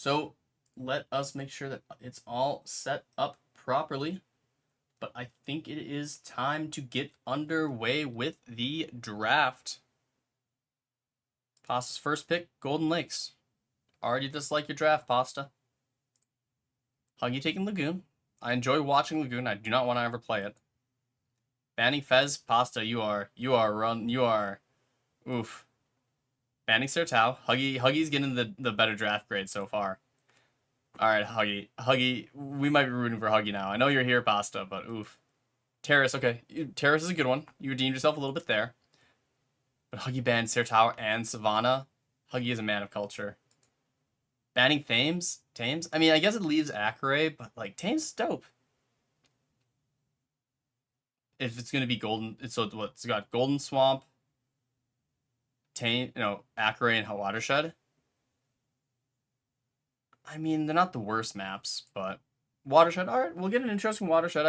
So let us make sure that it's all set up properly. But I think it is time to get underway with the draft. Pasta's first pick, Golden Lakes. Already dislike your draft, Pasta. Huggy taking Lagoon. I enjoy watching Lagoon. I do not want to ever play it. Banning Fez, Pasta, oof. Banning Sertao. Huggy's getting the better draft grade so far. Alright, Huggy, we might be rooting for Huggy now. I know you're here, Pasta, but oof. Terrace, okay. Terrace is a good one. You redeemed yourself a little bit there. But Huggy banned Sertao and Savannah. Huggy is a man of culture. Banning Thames? I mean, I guess it leaves Akare, but like Thames is dope. If it's gonna be golden, it's got Golden Swamp, Akare and Watershed. I mean, they're not the worst maps, but Watershed. All right, we'll get an interesting Watershed.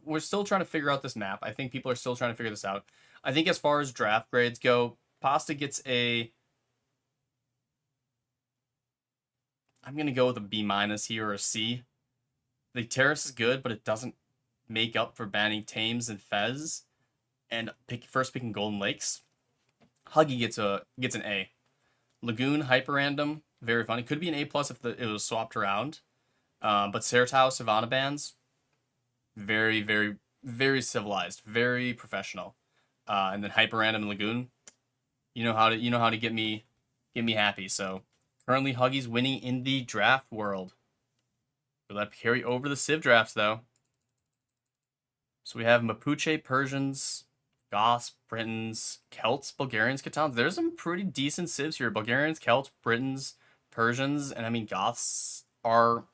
We're still trying to figure out this map. I think people are still trying to figure this out. I think as far as draft grades go, Pasta gets a. I'm gonna go with a B- here or a C. The Terrace is good, but it doesn't make up for banning Thames and Fez, and first picking Golden Lakes. Huggy gets an A. Lagoon Hyper Random, very funny. Could be an A plus if it was swapped around. But Sertao Savannah bands, very, very, very civilized, very professional. And then Hyper Random and Lagoon, you know how to get me happy. So currently Huggy's winning in the draft world. Will that carry over the Civ drafts though? So we have Mapuche, Persians, Goths, Britons, Celts, Bulgarians, Catans. There's some pretty decent Civs here. Bulgarians, Celts, Britons, Persians, and I mean Goths aren't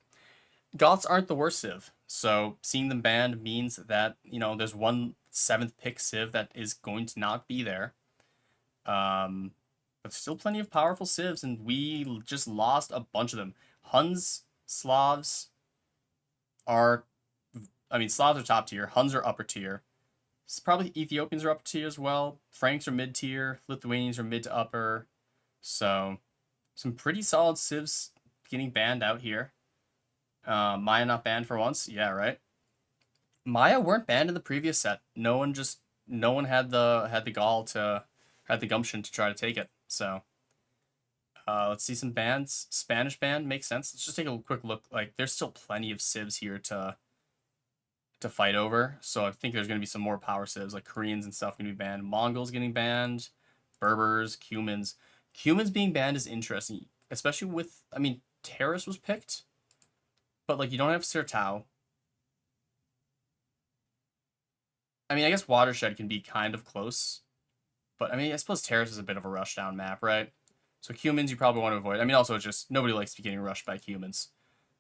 the worst Civ. So seeing them banned means that, there's one 7th pick Civ that is going to not be there. But still plenty of powerful Civs, and we just lost a bunch of them. Huns, Slavs Slavs are top tier. Huns are upper tier. It's probably Ethiopians are upper tier as well. Franks are mid tier. Lithuanians are mid to upper. So some pretty solid civs getting banned out here. Maya not banned for once. Yeah, right. Maya weren't banned in the previous set. No one had the gumption to try to take it. So let's see some bans. Spanish ban makes sense. Let's just take a quick look. Like there's still plenty of civs here to fight over. So I think there's going to be some more power civs, like Koreans and stuff going to be banned. Mongols getting banned. Berbers, Cumans. Cumans being banned is interesting, especially with, Terrace was picked, but like you don't have Sertao. I guess Watershed can be kind of close, but I suppose Terrace is a bit of a rushdown map, right? So Cumans you probably want to avoid. Also it's just nobody likes to be getting rushed by Cumans.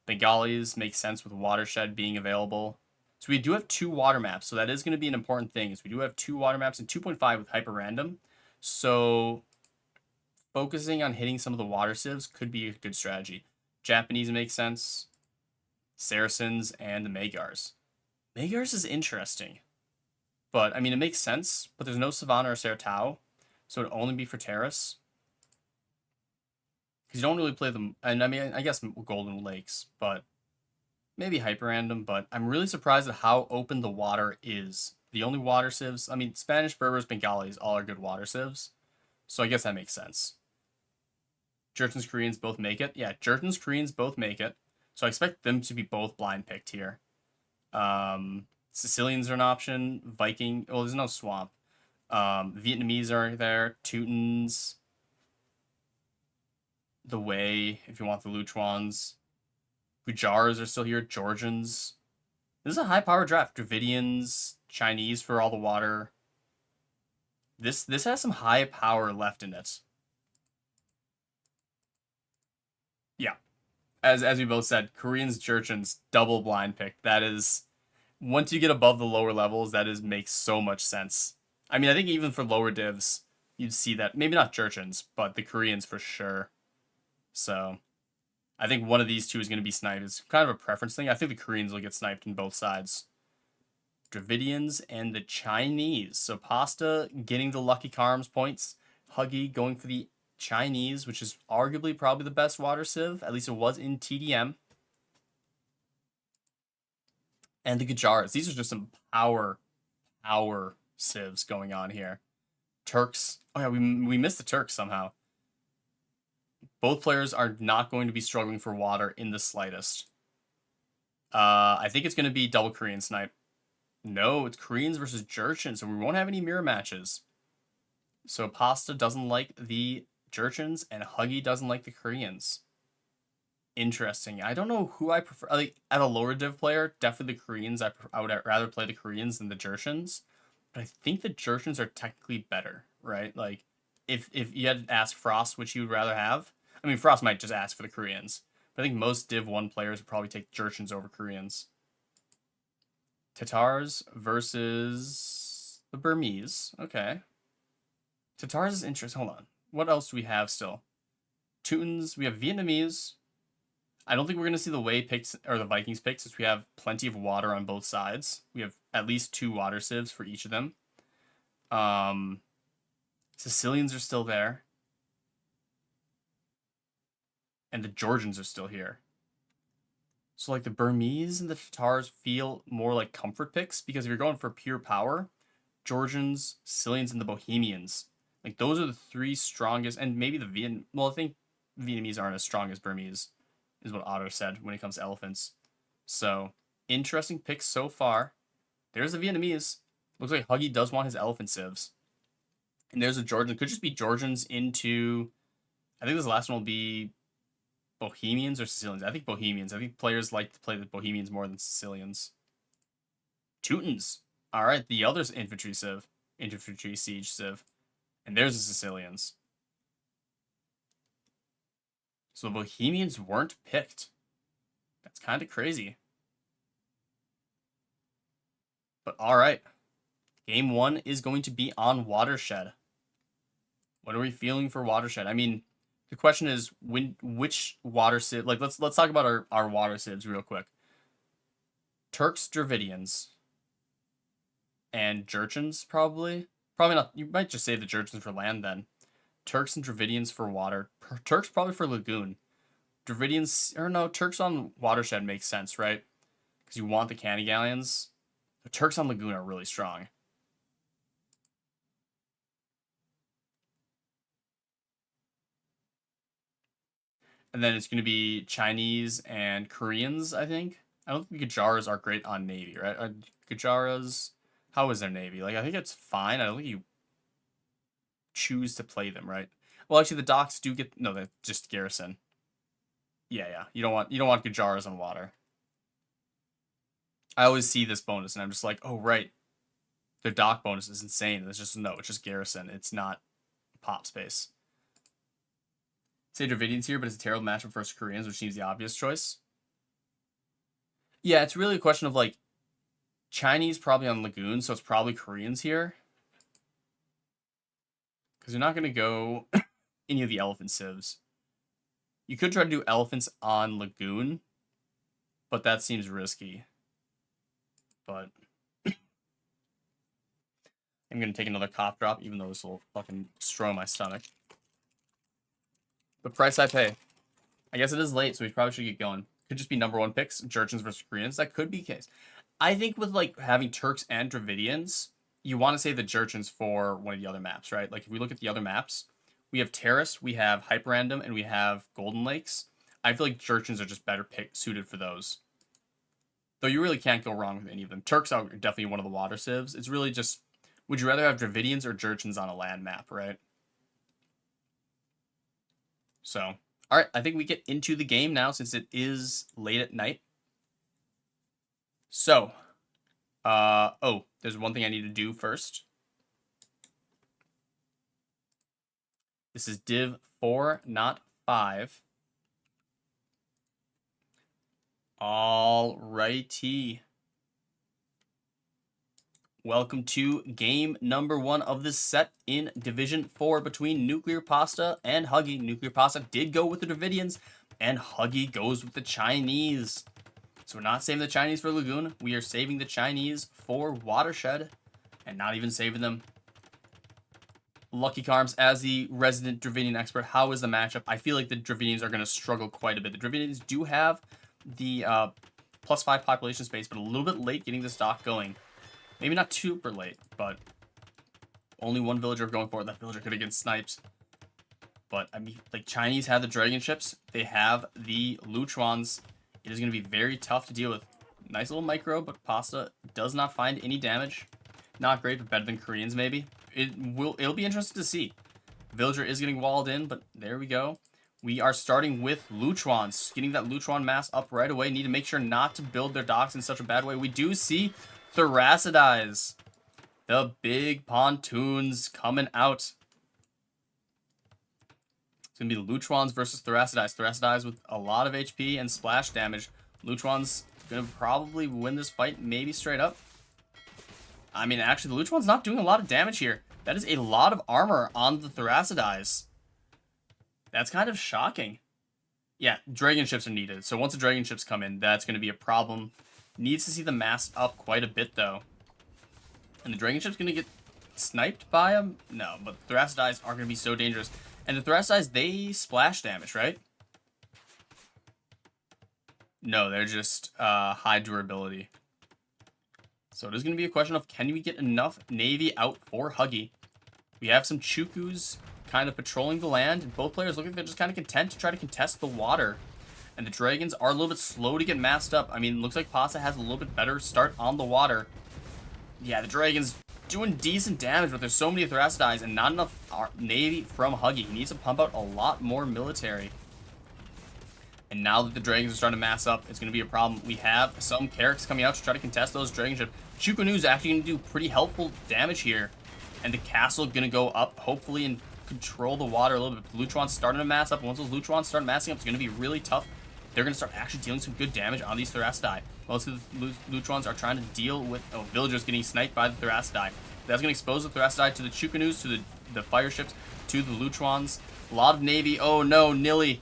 Bengalis make sense with Watershed being available. So we do have 2 water maps, so that is going to be an important thing. Is we do have 2 water maps and 2.5 with hyper random. So focusing on hitting some of the water civs could be a good strategy. Japanese makes sense. Saracens and the Megars. Megars is interesting. But it makes sense, but there's no Savannah or Sertao, so it'd only be for Terrace. Because you don't really play them, and I guess Golden Lakes, but maybe hyper random, but I'm really surprised at how open the water is. The only water civs, Spanish, Berbers, Bengalis, all are good water civs. So I guess that makes sense. Jurgens, Koreans both make it. Yeah, Jurgens, Koreans both make it. So I expect them to be both blind picked here. Sicilians are an option. Viking, well, there's no swamp. Vietnamese are there. Teutons. The Wei, if you want the Luchuans. Gujars are still here. Georgians. This is a high power draft. Dravidians, Chinese for all the water. This has some high power left in it. Yeah. As we both said, Koreans, Jurchens, double blind pick. That is, once you get above the lower levels, makes so much sense. I think even for lower divs, you'd see that. Maybe not Jurchens, but the Koreans for sure. So I think one of these 2 is going to be sniped. It's kind of a preference thing. I think the Koreans will get sniped on both sides. Dravidians and the Chinese. So Pasta getting the Lucky Charms points. Huggy going for the Chinese, which is arguably probably the best water sieve. At least it was in TDM. And the Gujaras. These are just some power sieves going on here. Turks. Oh yeah, we missed the Turks somehow. Both players are not going to be struggling for water in the slightest. I think it's going to be double Korean snipe. No, it's Koreans versus Jurchens, so we won't have any mirror matches. So Pasta doesn't like the Jurchens, and Huggieg doesn't like the Koreans. Interesting. I don't know who I prefer. Like, at a lower div player, definitely the Koreans. I would rather play the Koreans than the Jurchens. But I think the Jurchens are technically better, right? Like, if you had to ask Frost which you would rather have, I mean, Frost might just ask for the Koreans. But I think most Div 1 players would probably take Jurchens over Koreans. Tatars versus the Burmese. Okay. Tatars is interesting. Hold on. What else do we have still? Teutons. We have Vietnamese. I don't think we're going to see the Wei picks or the Vikings picks since we have plenty of water on both sides. We have at least 2 water sieves for each of them. Sicilians are still there. And the Georgians are still here. So, like, the Burmese and the Tatars feel more like comfort picks because if you're going for pure power, Georgians, Sicilians, and the Bohemians, like, those are the 3 strongest, and maybe the well, I think Vietnamese aren't as strong as Burmese, is what Otto said when it comes to elephants. So, interesting picks so far. There's the Vietnamese. Looks like Huggy does want his elephant sieves. And there's a Georgian. Could just be Georgians into, I think this last one will be Bohemians or Sicilians. I think Bohemians. I think players like to play the Bohemians more than Sicilians. Teutons. All right, the other's infantry civ. Infantry siege civ. And there's the Sicilians. So the Bohemians weren't picked. That's kind of crazy. But all right. Game 1 is going to be on Watershed. What are we feeling for Watershed? I mean, the question is which water sieve, like let's talk about our water sieves real quick. Turks, Dravidians, and Jurchens probably. Probably not. You might just say the Jurchens for land then. Turks and Dravidians for water. Turks probably for lagoon. Dravidians, or no, Turks on Watershed makes sense, right? Because you want the canny galleons. The Turks on lagoon are really strong. And then it's going to be Chinese and Koreans, I think. I don't think Gujaras are great on Navy, right? Gujaras, how is their Navy? Like, I think it's fine. I don't think you choose to play them, right? Well, actually, the docks do get, no, they're just garrison. Yeah. You don't want Gujaras on water. I always see this bonus, and I'm just like, oh, right. Their dock bonus is insane. It's just, no, it's just garrison. It's not pop space. Say Dravidians here, but it's a terrible matchup versus Koreans, which seems the obvious choice. Yeah, it's really a question of, like, Chinese probably on Lagoon, so it's probably Koreans here. Because you're not going to go any of the elephant civs. You could try to do elephants on Lagoon, but that seems risky. But I'm going to take another cough drop, even though this will fucking destroy my stomach. The price I pay. I guess it is late, so we probably should get going. Could just be number 1 picks, Jurchens versus Koreans. That could be the case. I think with, like, having Turks and Dravidians, you want to save the Jurchens for one of the other maps, right? Like, if we look at the other maps, we have Terrace, we have Hyper Random, and we have Golden Lakes. I feel like Jurchens are just better suited for those. Though you really can't go wrong with any of them. Turks are definitely one of the water civs. It's really just, would you rather have Dravidians or Jurchens on a land map, right? So, all right, I think we get into the game now since it is late at night. So, oh, there's one thing I need to do first. This is Div 4, not 5. All righty. Welcome to game number 1 of this set in Division 4 between NuclearPasta and Huggieg. NuclearPasta did go with the Dravidians, and Huggieg goes with the Chinese. So we're not saving the Chinese for Lagoon. We are saving the Chinese for Watershed, and not even saving them Lucky Charms, as the resident Dravidian expert, how is the matchup? I feel like the Dravidians are going to struggle quite a bit. The Dravidians do have the +5 population space, but a little bit late getting this dock going. Maybe not super late, but only one villager going for it. That villager could have get sniped. But, I mean, like, Chinese have the dragon ships. They have the Luchuans. It is going to be very tough to deal with. Nice little micro, but Pasta does not find any damage. Not great, but better than Koreans, maybe. It'll be interesting to see. Villager is getting walled in, but there we go. We are starting with Luchuans. Getting that Luchuan mass up right away. Need to make sure not to build their docks in such a bad way. We do see Thracidies. The big pontoons coming out. It's going to be the Luchuans versus Thracidies. Thracidies with a lot of HP and splash damage. Luchuans going to probably win this fight, maybe straight up. I mean, actually, the Luchuan's not doing a lot of damage here. That is a lot of armor on the Thracidies. That's kind of shocking. Yeah, dragon ships are needed. So once the dragon ships come in, that's going to be a problem. Needs to see the mass up quite a bit, though. And the dragon ship's going to get sniped by them? No, but Thracidies are going to be so dangerous. And the Thracidies, they splash damage, right? No, they're just high durability. So it is going to be a question of, can we get enough Navy out for Huggieg? We have some Chukus kind of patrolling the land, and both players look like they're just kind of content to try to contest the water. And the dragons are a little bit slow to get massed up. I mean, it looks like Pasta has a little bit better start on the water. Yeah, the dragons doing decent damage, but there's so many Thracidies and not enough Navy from Huggieg. He needs to pump out a lot more military. And now that the dragons are starting to mass up, it's going to be a problem. We have some Carracks coming out to try to contest those dragon ships. Chukunu is actually going to do pretty helpful damage here. And the castle going to go up, hopefully, and control the water a little bit. The Luchuans starting to mass up. And once those Luchuans start massing up, it's going to be really tough. They're going to start actually dealing some good damage on these Thracidii. Most of the Luchuans are trying to deal with villagers getting sniped by the Thracidii. That's going to expose the Thracidii to the Chukunus, to the fire ships, to the Luchuans. A lot of Navy. Oh no, Nilly.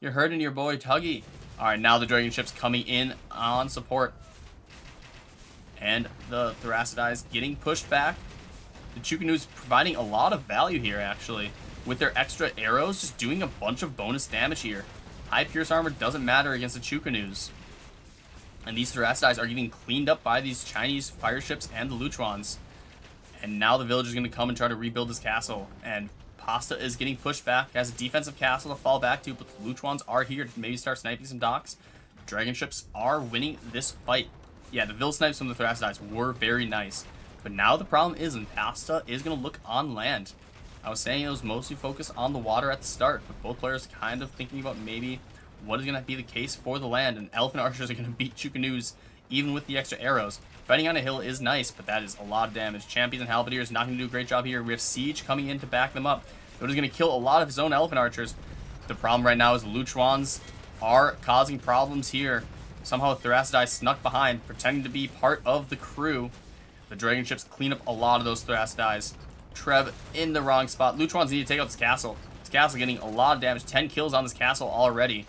You're hurting your boy Huggieg. Alright, now the dragon ships coming in on support. And the Thracidies getting pushed back. The Chukunus providing a lot of value here, actually. With their extra arrows, just doing a bunch of bonus damage here. High Pierce Armor doesn't matter against the Chukunus. And these Thracidies are getting cleaned up by these Chinese fire ships and the Luchuans. And now the village is going to come and try to rebuild this castle. And Pasta is getting pushed back as a defensive castle to fall back to, but the Luchuans are here to maybe start sniping some docks. Dragon ships are winning this fight. Yeah, the Vill snipes from the Thracidies were very nice. But now the problem is, and Pasta is going to look on land. I was saying it was mostly focused on the water at the start, but both players kind of thinking about maybe what is going to be the case for the land. And Elephant Archers are going to beat Chukunus even with the extra arrows. Fighting on a hill is nice, but that is a lot of damage. Champions and Halberdiers not going to do a great job here. We have Siege coming in to back them up. It is going to kill a lot of his own Elephant Archers. The problem right now is the Luchuans are causing problems here. Somehow Thracidii snuck behind, pretending to be part of the crew. The dragon ships clean up a lot of those Thracidies. Trev in the wrong spot. Luchuans need to take out this castle. This castle getting a lot of damage. 10 kills on this castle already.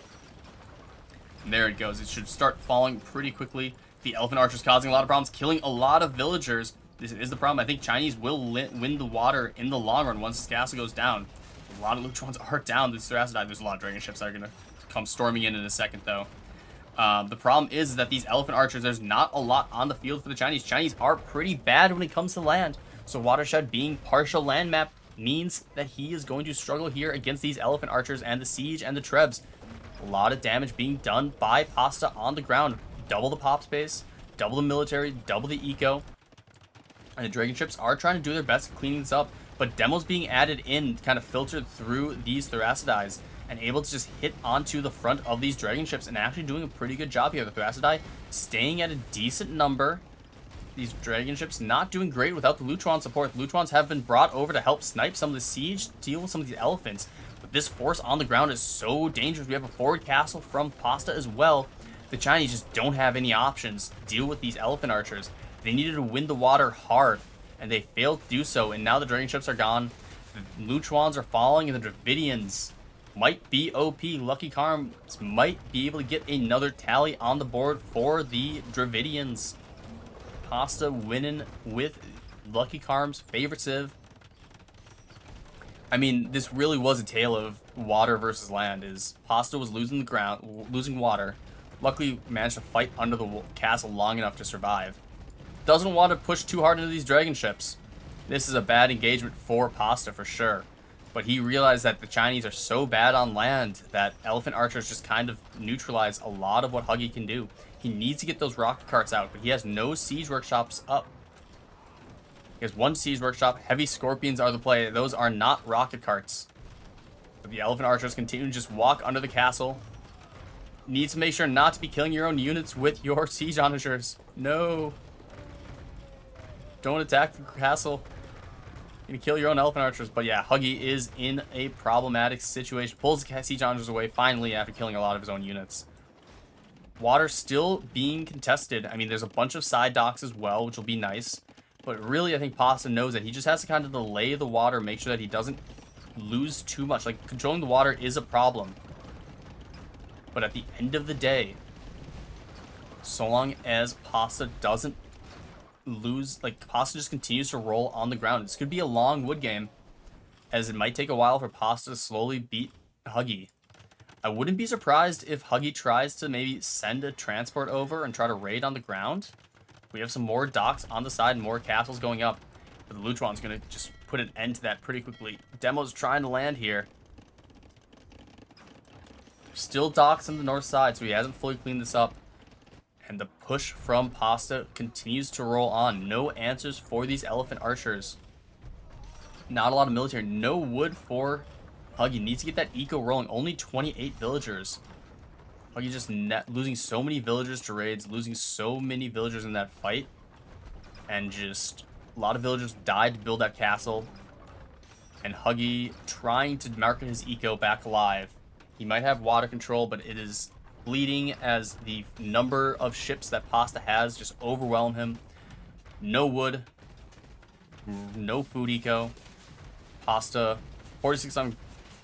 And there it goes. It should start falling pretty quickly. The Elephant Archers causing a lot of problems, killing a lot of villagers. This is the problem. I think Chinese will win the water in the long run once this castle goes down. A lot of Luchuans are down. This Thracidii, there's a lot of dragon ships that are going to come storming in a second, though. The problem is that these Elephant Archers, there's not a lot on the field for the Chinese. Chinese are pretty bad when it comes to land. So Watershed being partial land map means that he is going to struggle here against these Elephant Archers and the Siege and the Trebs. A lot of damage being done by Pasta on the ground. Double the pop space, double the military, double the eco. And the dragon ships are trying to do their best at cleaning this up, but demos being added in, kind of filtered through these Thracidies and able to just hit onto the front of these dragon ships and actually doing a pretty good job here. The Thracidii staying at a decent number. These dragon ships not doing great without the Luchuan support. The Luchuans have been brought over to help snipe some of the siege, deal with some of these elephants. But this force on the ground is so dangerous. We have a forward castle from Pasta as well. The Chinese just don't have any options to deal with these Elephant Archers. They needed to win the water hard, and they failed to do so, and now the dragon ships are gone. The Luchuans are falling, and the Dravidians might be OP. Lucky Charms might be able to get another tally on the board for the Dravidians. Pasta winning with Lucky Charms' favorite civ. I mean, this really was a tale of water versus land. Is Pasta was losing the ground, losing water. Luckily, managed to fight under the castle long enough to survive. Doesn't want to push too hard into these dragon ships. This is a bad engagement for Pasta for sure. But he realized that the Chinese are so bad on land that elephant archers just kind of neutralize a lot of what Huggieg can do. He needs to get those rocket carts out, but he has no siege workshops up. He has one siege workshop. Heavy scorpions are the play. Those are not rocket carts. But the elephant archers continue to just walk under the castle. Need to make sure not to be killing your own units with your siege onagers. No. Don't attack the castle. You're gonna kill your own elephant archers. But yeah, Huggieg is in a problematic situation. Pulls the siege onagers away finally after killing a lot of his own units. Water still being contested. I mean, there's a bunch of side docks as well, which will be nice. But really, I think Pasta knows that he just has to kind of delay the water, make sure that he doesn't lose too much. Like, controlling the water is a problem. But at the end of the day, so long as Pasta doesn't lose, like, Pasta just continues to roll on the ground. This could be a long wood game, as it might take a while for Pasta to slowly beat Huggieg. I wouldn't be surprised if Huggieg tries to maybe send a transport over and try to raid on the ground. We have some more docks on the side and more castles going up. But the Luchuan's going to just put an end to that pretty quickly. Demo's trying to land here. Still docks on the north side, so he hasn't fully cleaned this up. And the push from Pasta continues to roll on. No answers for these elephant archers. Not a lot of military. No wood for Huggieg. Needs to get that eco rolling. Only 28 villagers. Huggieg just losing so many villagers to raids, losing so many villagers in that fight. And just a lot of villagers died to build that castle. And Huggieg trying to market his eco back alive. He might have water control, but it is bleeding as the number of ships that Pasta has just overwhelm him. No wood. No food eco. Pasta, 46 on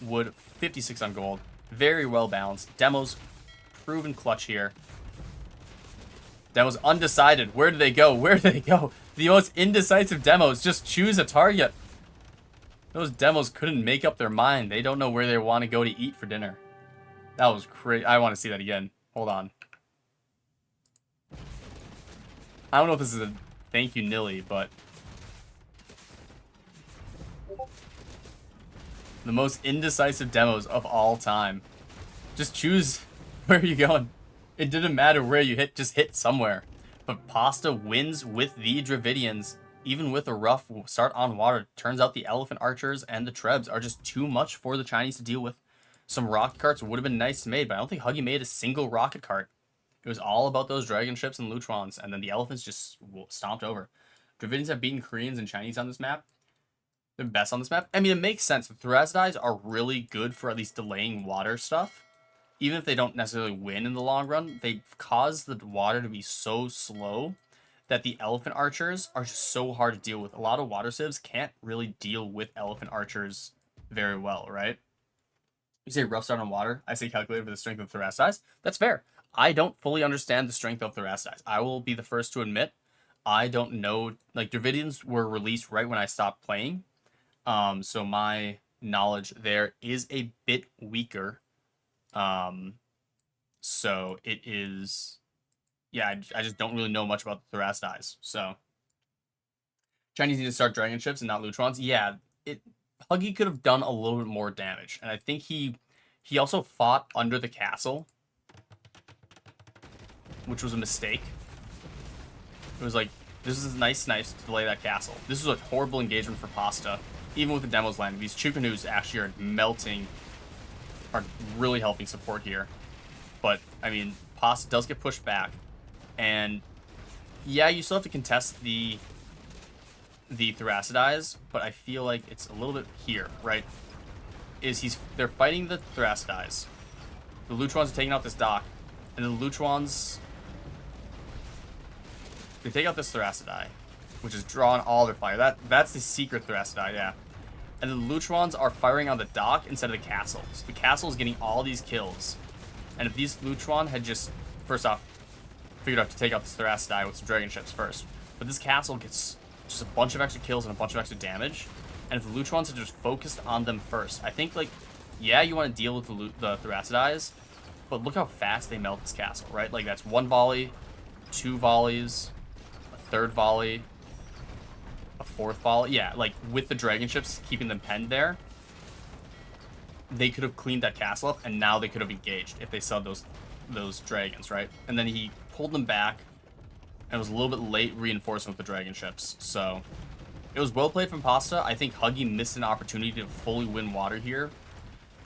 wood, 56 on gold. Very well balanced. Demo's proven clutch here. Demo's undecided. Where do they go? Where do they go? The most indecisive demos. Just choose a target. Those demos couldn't make up their mind. They don't know where they want to go to eat for dinner. That was crazy. I want to see that again. Hold on. I don't know if this is a thank you, Nilly, but the most indecisive demos of all time. Just choose where you're going. It didn't matter where you hit, just hit somewhere. But Pasta wins with the Dravidians, even with a rough start on water. Turns out the elephant archers and the Trebs are just too much for the Chinese to deal with. Some rocket carts would have been nice to make, but I don't think Huggieg made a single rocket cart. It was all about those dragon ships and Luchuans, and then the elephants just stomped over. Dravidians have beaten Koreans and Chinese on this map. They're best on this map. I mean, it makes sense. The Thracidides are really good for at least delaying water stuff. Even if they don't necessarily win in the long run, they cause the water to be so slow that the elephant archers are just so hard to deal with. A lot of water civs can't really deal with elephant archers very well, right? You say rough start on water. I say calculated for the strength of Thracidides. That's fair. I don't fully understand the strength of Thracidides. I will be the first to admit I don't know. Like, Dravidians were released right when I stopped playing. So my knowledge there is a bit weaker. So it is, yeah, I just don't really know much about the Thracidides. So Chinese need to start dragon ships and not Luchuans. Yeah, Huggieg could have done a little bit more damage, and I think he also fought under the castle, which was a mistake. It was like, this is nice snipes to delay that castle. This was a horrible engagement for Pasta, even with the demos landing. These Chukanus actually are melting, are really helping support here. But, I mean, Pasta does get pushed back, and yeah, you still have to contest the Thracidides, but I feel like it's a little bit here, right? They're fighting the Thracidides. The Luchuans are taking out this dock, and the Luchuans, they take out this Thracidide, which is drawing all their fire. That's the secret Thracidide, yeah. And the Luchuans are firing on the dock instead of the castle. So the castle is getting all these kills. And if these Luchuan had just, first off, figured out to take out this Thracidide with some dragon ships first, but this castle gets just a bunch of extra kills and a bunch of extra damage, And if the Luchuans had just focused on them first, I think, like, yeah, you want to deal with the Thracidides, but look how fast they melt this castle, right? Like, that's 1 volley, 2 volleys, a 3rd volley, a 4th volley. Yeah, like, with the dragon ships keeping them penned there, they could have cleaned that castle up, and now they could have engaged if they saw those dragons, right? And then he pulled them back, and was a little bit late reinforcing with the dragon ships. So it was well played from Pasta. I think Huggieg missed an opportunity to fully win water here.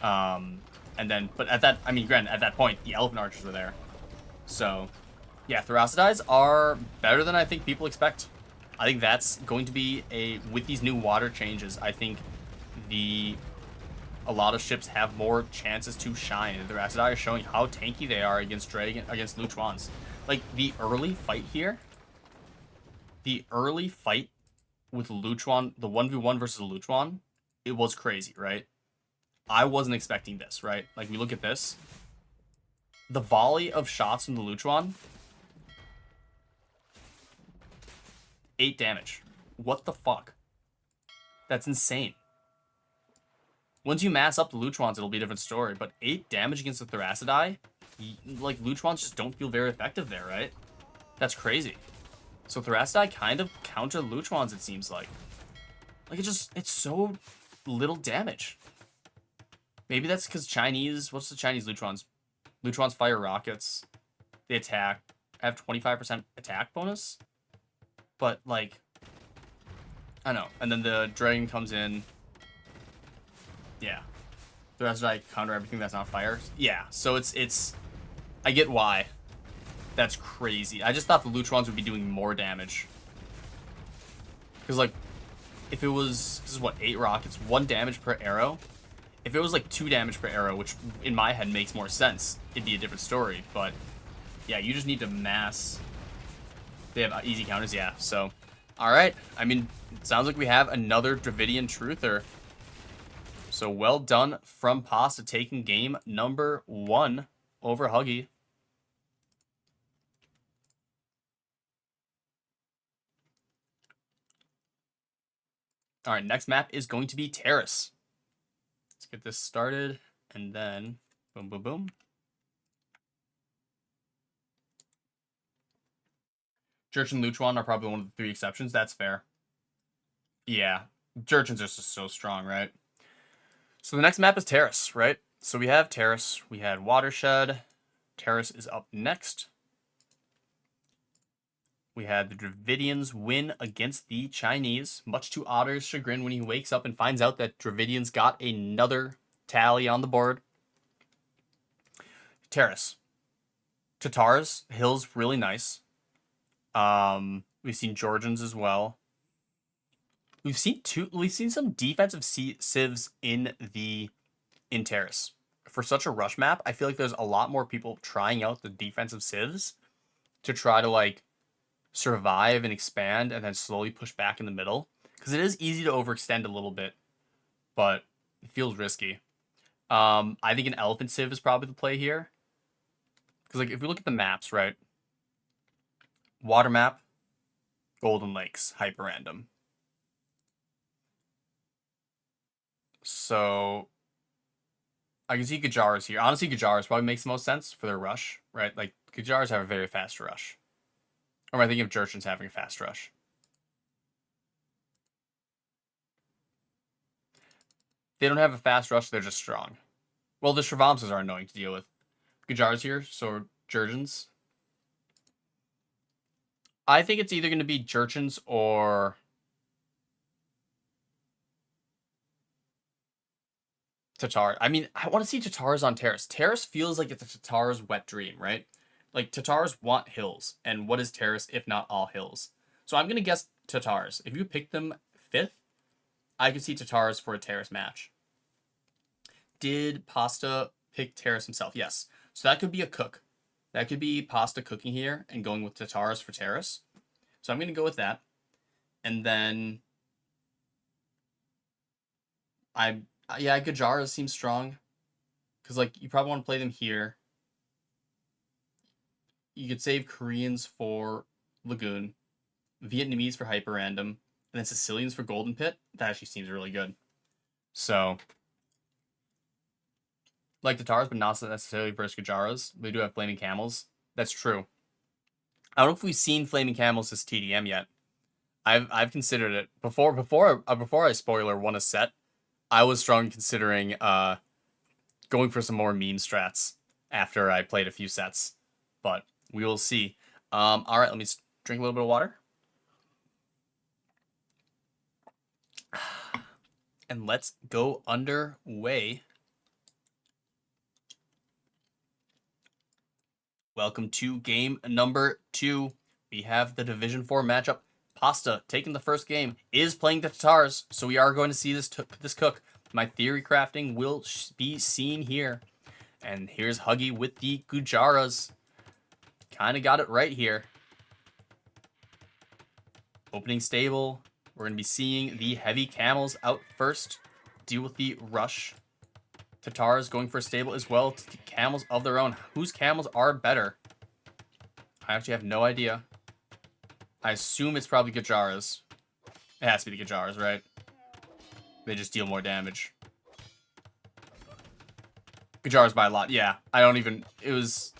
And then, but at that, I mean, granted, at that point, the Elephant Archers were there. So, yeah, Thracidides are better than I think people expect. I think that's going to be with these new water changes, I think a lot of ships have more chances to shine. The Thracidides are showing how tanky they are against Luchuans. Like, the early fight here, with Luchuan, the 1v1 versus Luchuan, it was crazy, right? I wasn't expecting this, right? Like, we look at this. The volley of shots from the Luchuan, 8 damage. What the fuck? That's insane. Once you mass up the Luchuans, it'll be a different story. But 8 damage against the Thracidai? Like, Luchuans just don't feel very effective there, right? That's crazy. So Thracidai kind of counter Luchuans, it seems like. Like, it's so little damage. Maybe that's because Chinese... What's the Chinese Luchuans? Luchuans fire rockets. They attack. Have 25% attack bonus. But, like... I don't know. And then the dragon comes in... Yeah. The rest of I counter everything that's not fire. Yeah, so it's I get why. That's crazy. I just thought the Luchuans would be doing more damage. Because, like, if it was... This is what, 8 rockets, 1 damage per arrow? If it was, like, 2 damage per arrow, which in my head makes more sense, it'd be a different story. But, yeah, you just need to mass... They have easy counters, yeah. So, alright. I mean, it sounds like we have another Dravidian Truther. So well done from Pasta, taking game number 1 over Huggieg. All right, next map is going to be Terrace. Let's get this started, and then boom, boom, boom. Jurchen and Luchuan are probably one of the 3 exceptions. That's fair. Yeah, Jurchen's are just so strong, right? So the next map is Terrace, right? So we have Terrace. We had Watershed. Terrace is up next. We had the Dravidians win against the Chinese, much to Otter's chagrin when he wakes up and finds out that Dravidians got another tally on the board. Terrace. Tatars, Hill's really nice. We've seen Georgians as well. We've seen some defensive civs in Terrace. For such a rush map, I feel like there's a lot more people trying out the defensive civs to try to, like, survive and expand and then slowly push back in the middle. Because it is easy to overextend a little bit, but it feels risky. I think an elephant civ is probably the play here. Because, like, if we look at the maps, right? Water map, Golden Lakes, hyper random. So I can see Gajars here. Honestly, Gajars probably makes the most sense for their rush, right? Like, Gajars have a very fast rush. Or am I thinking of Jurchen's having a fast rush? They don't have a fast rush, they're just strong. Well, the Shravamsas are annoying to deal with. Gajars here, so Jurgens. I think it's either going to be Jurchens or Tatar. I mean, I want to see Tatars on Terrace. Terrace feels like it's a Tatar's wet dream, right? Like, Tatars want hills. And what is Terrace if not all hills? So I'm going to guess Tatars. If you pick them 5th, I could see Tatars for a Terrace match. Did Pasta pick Terrace himself? Yes. So that could be a cook. That could be Pasta cooking here and going with Tatars for Terrace. So I'm going to go with that. And then yeah, Gajara seems strong. Because, like, you probably want to play them here. You could save Koreans for Lagoon. Vietnamese for hyper random. and then Sicilians for Golden Pit. That actually seems really good. So, like the Tatars, but not necessarily versus Gujaras. We do have Flaming Camels. That's true. I don't know if we've seen Flaming Camels as TDM yet. I've considered it before I spoiler won a set. I was strongly considering going for some more meme strats after I played a few sets, but we will see. All right, let me drink a little bit of water, and let's go underway. Welcome to game number 2. We have the Division 4 matchup. Pasta, taking the first game, is playing the Tatars, so we are going to see this cook. My theory crafting will be seen here. And here's Huggieg with the Gujaras. Kind of got it right here. Opening stable. We're going to be seeing the heavy camels out first. Deal with the rush. Tatars going for a stable as well. Camels of their own. Whose camels are better? I actually have no idea. I assume it's probably Gujaras. It has to be the Gujaras, right? They just deal more damage. Gujaras by a lot, yeah. I don't even... It was...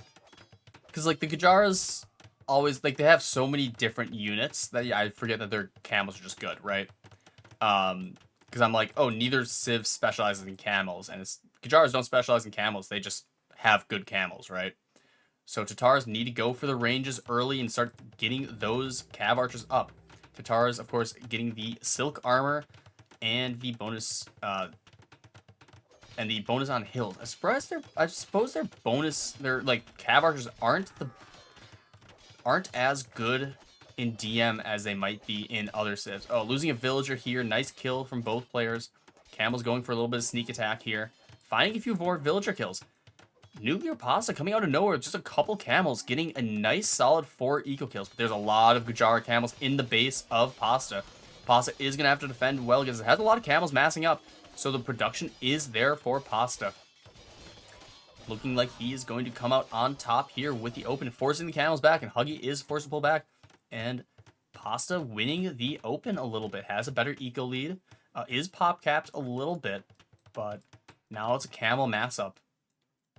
Because, like, the Gujaras always... Like, they have so many different units that I forget that their camels are just good, right? Because I'm like, oh, neither Civ specializes in camels. And Gujaras don't specialize in camels. They just have good camels, right? So Tatars need to go for the ranges early and start getting those cav archers up. Tatars, of course, getting the silk armor and the bonus on hills. I suppose their bonus, their like cav archers aren't as good in DM as they might be in other civs. Oh, losing a villager here. Nice kill from both players. Camel's going for a little bit of sneak attack here. Finding a few more villager kills. NuclearPasta coming out of nowhere, just a couple camels, getting a nice solid 4 eco kills. But there's a lot of Gujara camels in the base of Pasta. Pasta is going to have to defend well because it has a lot of camels massing up. So the production is there for Pasta. Looking like he is going to come out on top here with the open, forcing the camels back. And Huggieg is forced to pull back. And Pasta winning the open a little bit. Has a better eco lead. Is pop capped a little bit. But now it's a camel mass up.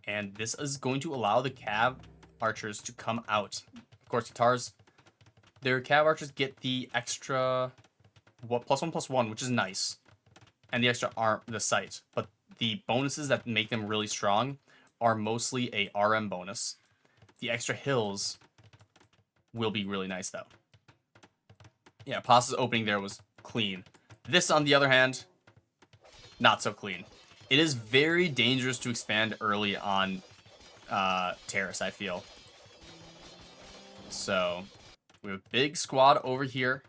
And this is going to allow the cav archers to come out. Of course, Tatars, their cav archers get the extra +1/+1, which is nice. And the extra the sight. But the bonuses that make them really strong are mostly a RM bonus. The extra hills will be really nice, though. Yeah, Pasta's opening there was clean. This, on the other hand, not so clean. It is very dangerous to expand early on Terrace, I feel. So, we have a big squad over here.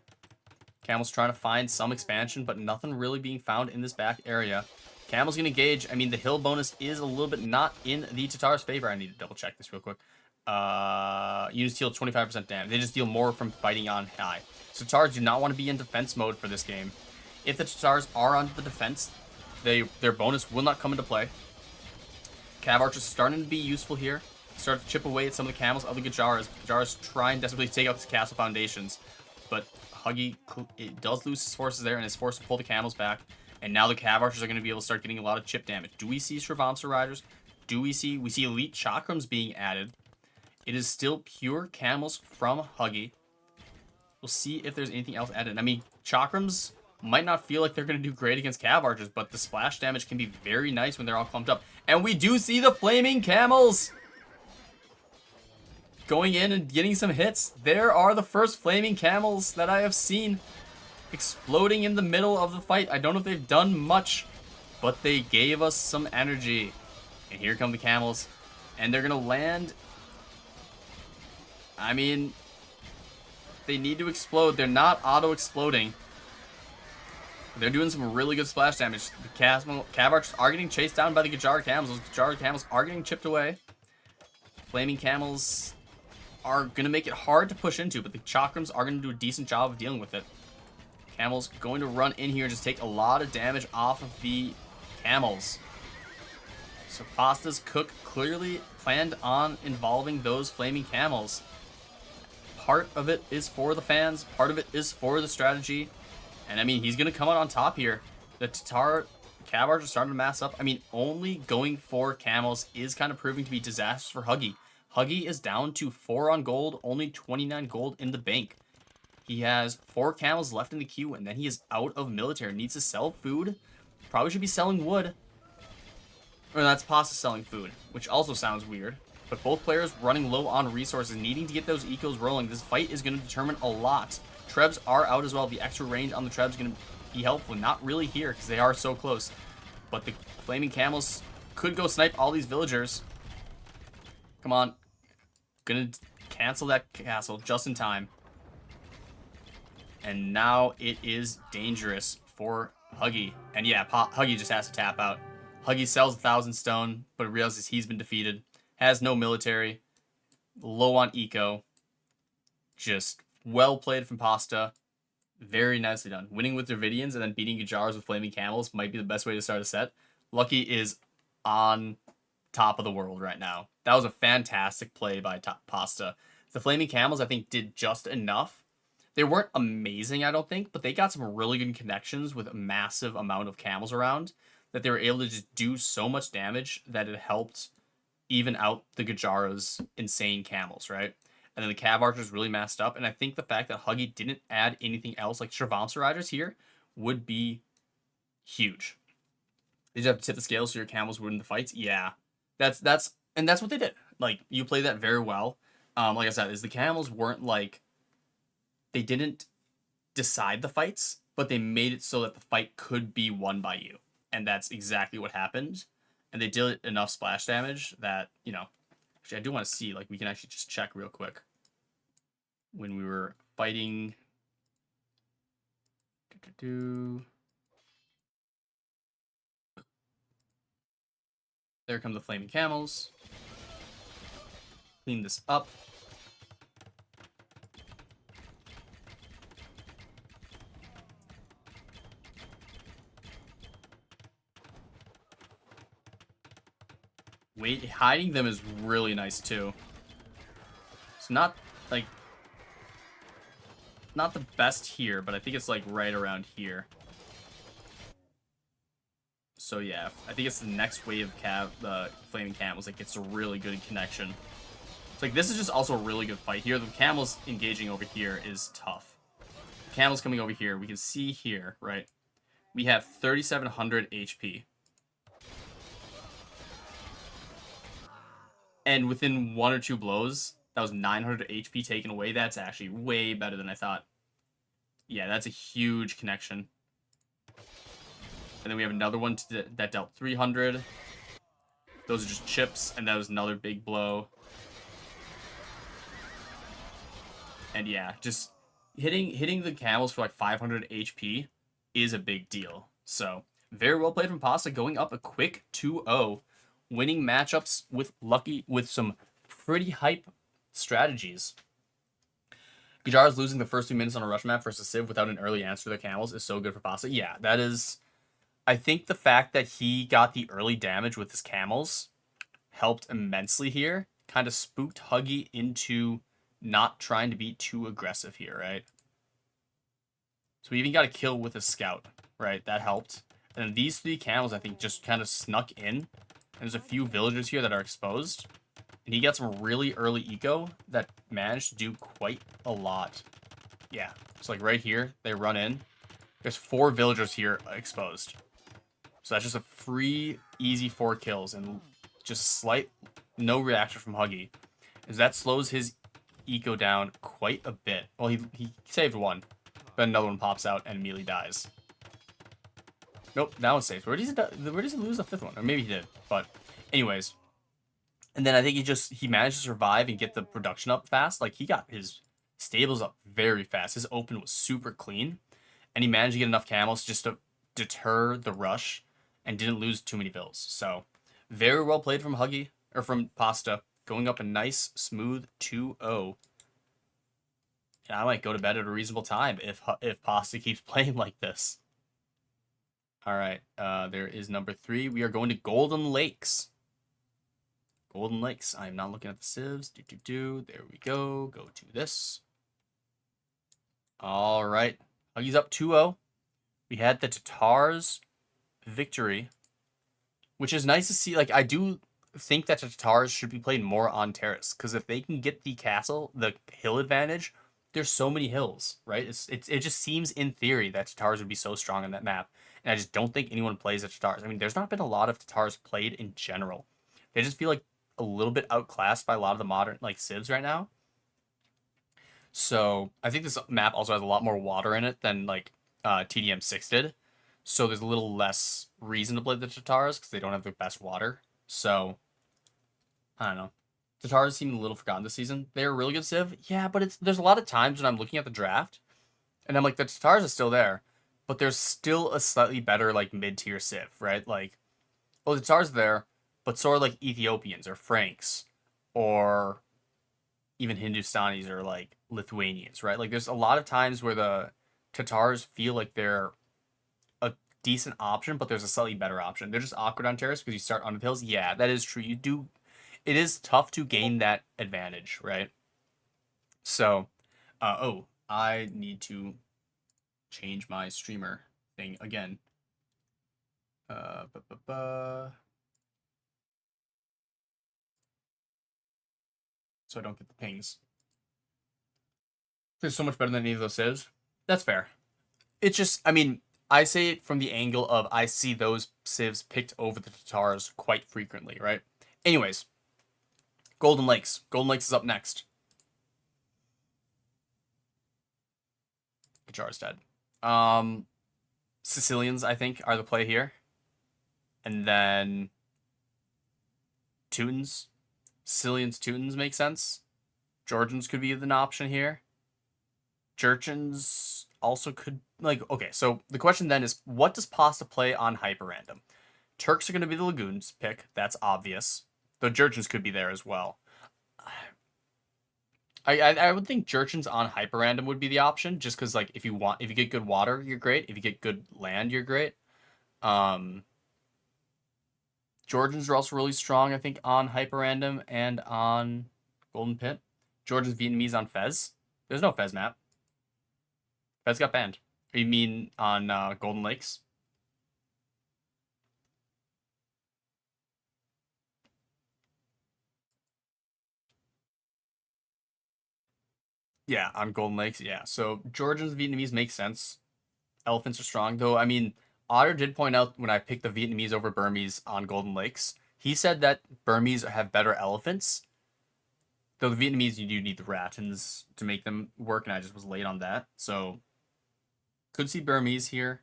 Camel's trying to find some expansion, but nothing really being found in this back area. Camel's going to gauge. I mean, the hill bonus is a little bit not in the Tatar's favor. I need to double check this real quick. Units deal 25% damage. They just deal more from fighting on high. So Tatars do not want to be in defense mode for this game. If the Tatars are on the defense, their bonus will not come into play. Cav archers starting to be useful here. Start to chip away at some of the camels of the Gujaras. Gujaras try and desperately take out the castle foundations. But Huggieg does lose his forces there and is forced to pull the camels back. And now the cav archers are going to be able to start getting a lot of chip damage. Do we see Shravamsa riders? We see elite chakrams being added. It is still pure camels from Huggieg. We'll see if there's anything else added. I mean, chakrams might not feel like they're going to do great against cav archers, but the splash damage can be very nice when they're all clumped up. And we do see the flaming camels going in and getting some hits. There are the first flaming camels that I have seen exploding in the middle of the fight. I don't know if they've done much, but they gave us some energy. And here come the camels. And they're going to land. I mean, they need to explode. They're not auto-exploding. They're doing some really good splash damage. The cav archers are getting chased down by the Gujar camels. Those Gujar camels are getting chipped away. Flaming camels are going to make it hard to push into, but the chakrams are going to do a decent job of dealing with it. Camels going to run in here and just take a lot of damage off of the camels. So Pasta's cook clearly planned on involving those flaming camels. Part of it is for the fans. Part of it is for the strategy. And I mean, he's going to come out on top here. The Tatar Cav Archers are starting to mass up. I mean, only going for camels is kind of proving to be disastrous for Huggieg. Huggieg is down to 4 on gold, only 29 gold in the bank. He has 4 camels left in the queue, and then he is out of military. Needs to sell food. Probably should be selling wood. Or that's Pasta selling food, which also sounds weird. But both players running low on resources, needing to get those ecos rolling. This fight is going to determine a lot. Trebs are out as well. The extra range on the Trebs is going to be helpful. Not really here, because they are so close. But the Flaming Camels could go snipe all these villagers. Come on. Gonna cancel that castle just in time. And now it is dangerous for Huggieg. And yeah, Huggieg just has to tap out. Huggieg sells 1,000 stone, but realizes he's been defeated. Has no military. Low on eco. Just well played from Pasta. Very nicely done. Winning with Dravidians and then beating Gajars with Flaming Camels might be the best way to start a set. Lucky is on top of the world right now. That was a fantastic play by Pasta. The Flaming Camels, I think, did just enough. They weren't amazing, I don't think, but they got some really good connections with a massive amount of camels around that they were able to just do so much damage that it helped even out the Gajara's insane camels, right? And then the Cav Archers really massed up, and I think the fact that Huggieg didn't add anything else like Shravamsa Riders here would be huge. Did you have to tip the scales so your camels would win the fights? Yeah. That's what they did. Like, you played that very well. Like I said, is the camels weren't like, they didn't decide the fights, but they made it so that the fight could be won by you. And that's exactly what happened. And they did enough splash damage that, you know, actually I do want to see, like, we can actually just check real quick. When we were fighting. There come the Flaming Camels. Clean this up. Wait, hiding them is really nice too. It's not like not the best here, but I think it's like right around here. So yeah, I think it's the next wave of the Flaming Camels that gets a really good connection. It's like this is just also a really good fight here. The camels engaging over here is tough. The camels coming over here, we can see here, right? We have 3,700 HP. And within 1 or 2 blows, that was 900 HP taken away. That's actually way better than I thought. Yeah, that's a huge connection. And then we have another one that dealt 300. Those are just chips, and that was another big blow. And yeah, just hitting the camels for like 500 HP is a big deal. So, very well played from Pasta, going up a quick 2-0. Winning matchups with some pretty hype strategies. Gajara's losing the first 2 minutes on a rush map versus Civ without an early answer to the camels is so good for Pasta. Yeah, that is... I think the fact that he got the early damage with his camels helped immensely here. Kind of spooked Huggieg into not trying to be too aggressive here, right? So we even got a kill with a scout, right? That helped. And then these 3 camels, I think, just kind of snuck in. There's a few villagers here that are exposed. And he got some really early eco that managed to do quite a lot. Yeah. So like right here, they run in. There's 4 villagers here exposed. So that's just a free, easy 4 kills. And just no reaction from Huggieg. As that slows his eco down quite a bit. Well, he saved 1. But another one pops out and immediately dies. Nope, now it's safe. Where does he lose the 5th one? Or maybe he did. But anyways. And then I think he managed to survive and get the production up fast. Like, he got his stables up very fast. His open was super clean. And he managed to get enough camels just to deter the rush and didn't lose too many vills. So, very well played from Huggieg, or from Pasta. Going up a nice, smooth 2-0. And I might go to bed at a reasonable time if Pasta keeps playing like this. All right, there is number 3. We are going to Golden Lakes. Golden Lakes. I am not looking at the civs. There we go. Go to this. All right. Huggieg's up 2-0. We had the Tatars victory, which is nice to see. Like, I do think that the Tatars should be played more on terrace, because if they can get the hill advantage, there's so many hills, right? It just seems in theory that Tatars would be so strong on that map, and I just don't think anyone plays the Tatars. I mean, there's not been a lot of Tatars played in general. They just feel like a little bit outclassed by a lot of the modern like civs right now. So I think this map also has a lot more water in it than like TDM 6 did. So there's a little less reason to play the Tatars because they don't have the best water. So I don't know. Tatars seem a little forgotten this season. They're a really good civ, yeah, but there's a lot of times when I'm looking at the draft and I'm like, the Tatars are still there, but there's still a slightly better like mid tier civ, right? Like, oh, the Tatars are there, but so are like Ethiopians or Franks or even Hindustanis or like Lithuanians, right? Like, there's a lot of times where the Tatars feel like they're a decent option, but there's a slightly better option. They're just awkward on terrace because you start on the hills. Yeah, that is true. You do. It is tough to gain that advantage, right? So, oh, I need to change my streamer thing again. Ba, ba, ba. So I don't get the pings. There's so much better than any of those is. That's fair. It's just, I mean, I say it from the angle of I see those civs picked over the Tatars quite frequently, right? Anyways, Golden Lakes. Golden Lakes is up next. Kajar's dead. Sicilians, I think, are the play here. And then Teutons. Sicilians, Teutons make sense. Georgians could be an option here. Jurchens also could, like, okay, so the question then is, what does Pasta play on hyper random? Turks are going to be the Lagoons pick. That's obvious. Though Jurchens could be there as well. I would think Jurchens on hyper random would be the option, just because like if you get good water, you're great. If you get good land, you're great. Georgians are also really strong, I think, on hyper random and on Golden Pit. Georgians Vietnamese on Fez. There's no Fez map. Fez got banned. You mean on Golden Lakes? Yeah, on Golden Lakes. Yeah. So Georgians Vietnamese makes sense. Elephants are strong, though. I mean, Otter did point out when I picked the Vietnamese over Burmese on Golden Lakes, he said that Burmese have better elephants. Though the Vietnamese, you do need the Ratans to make them work, and I just was late on that. So could see Burmese here,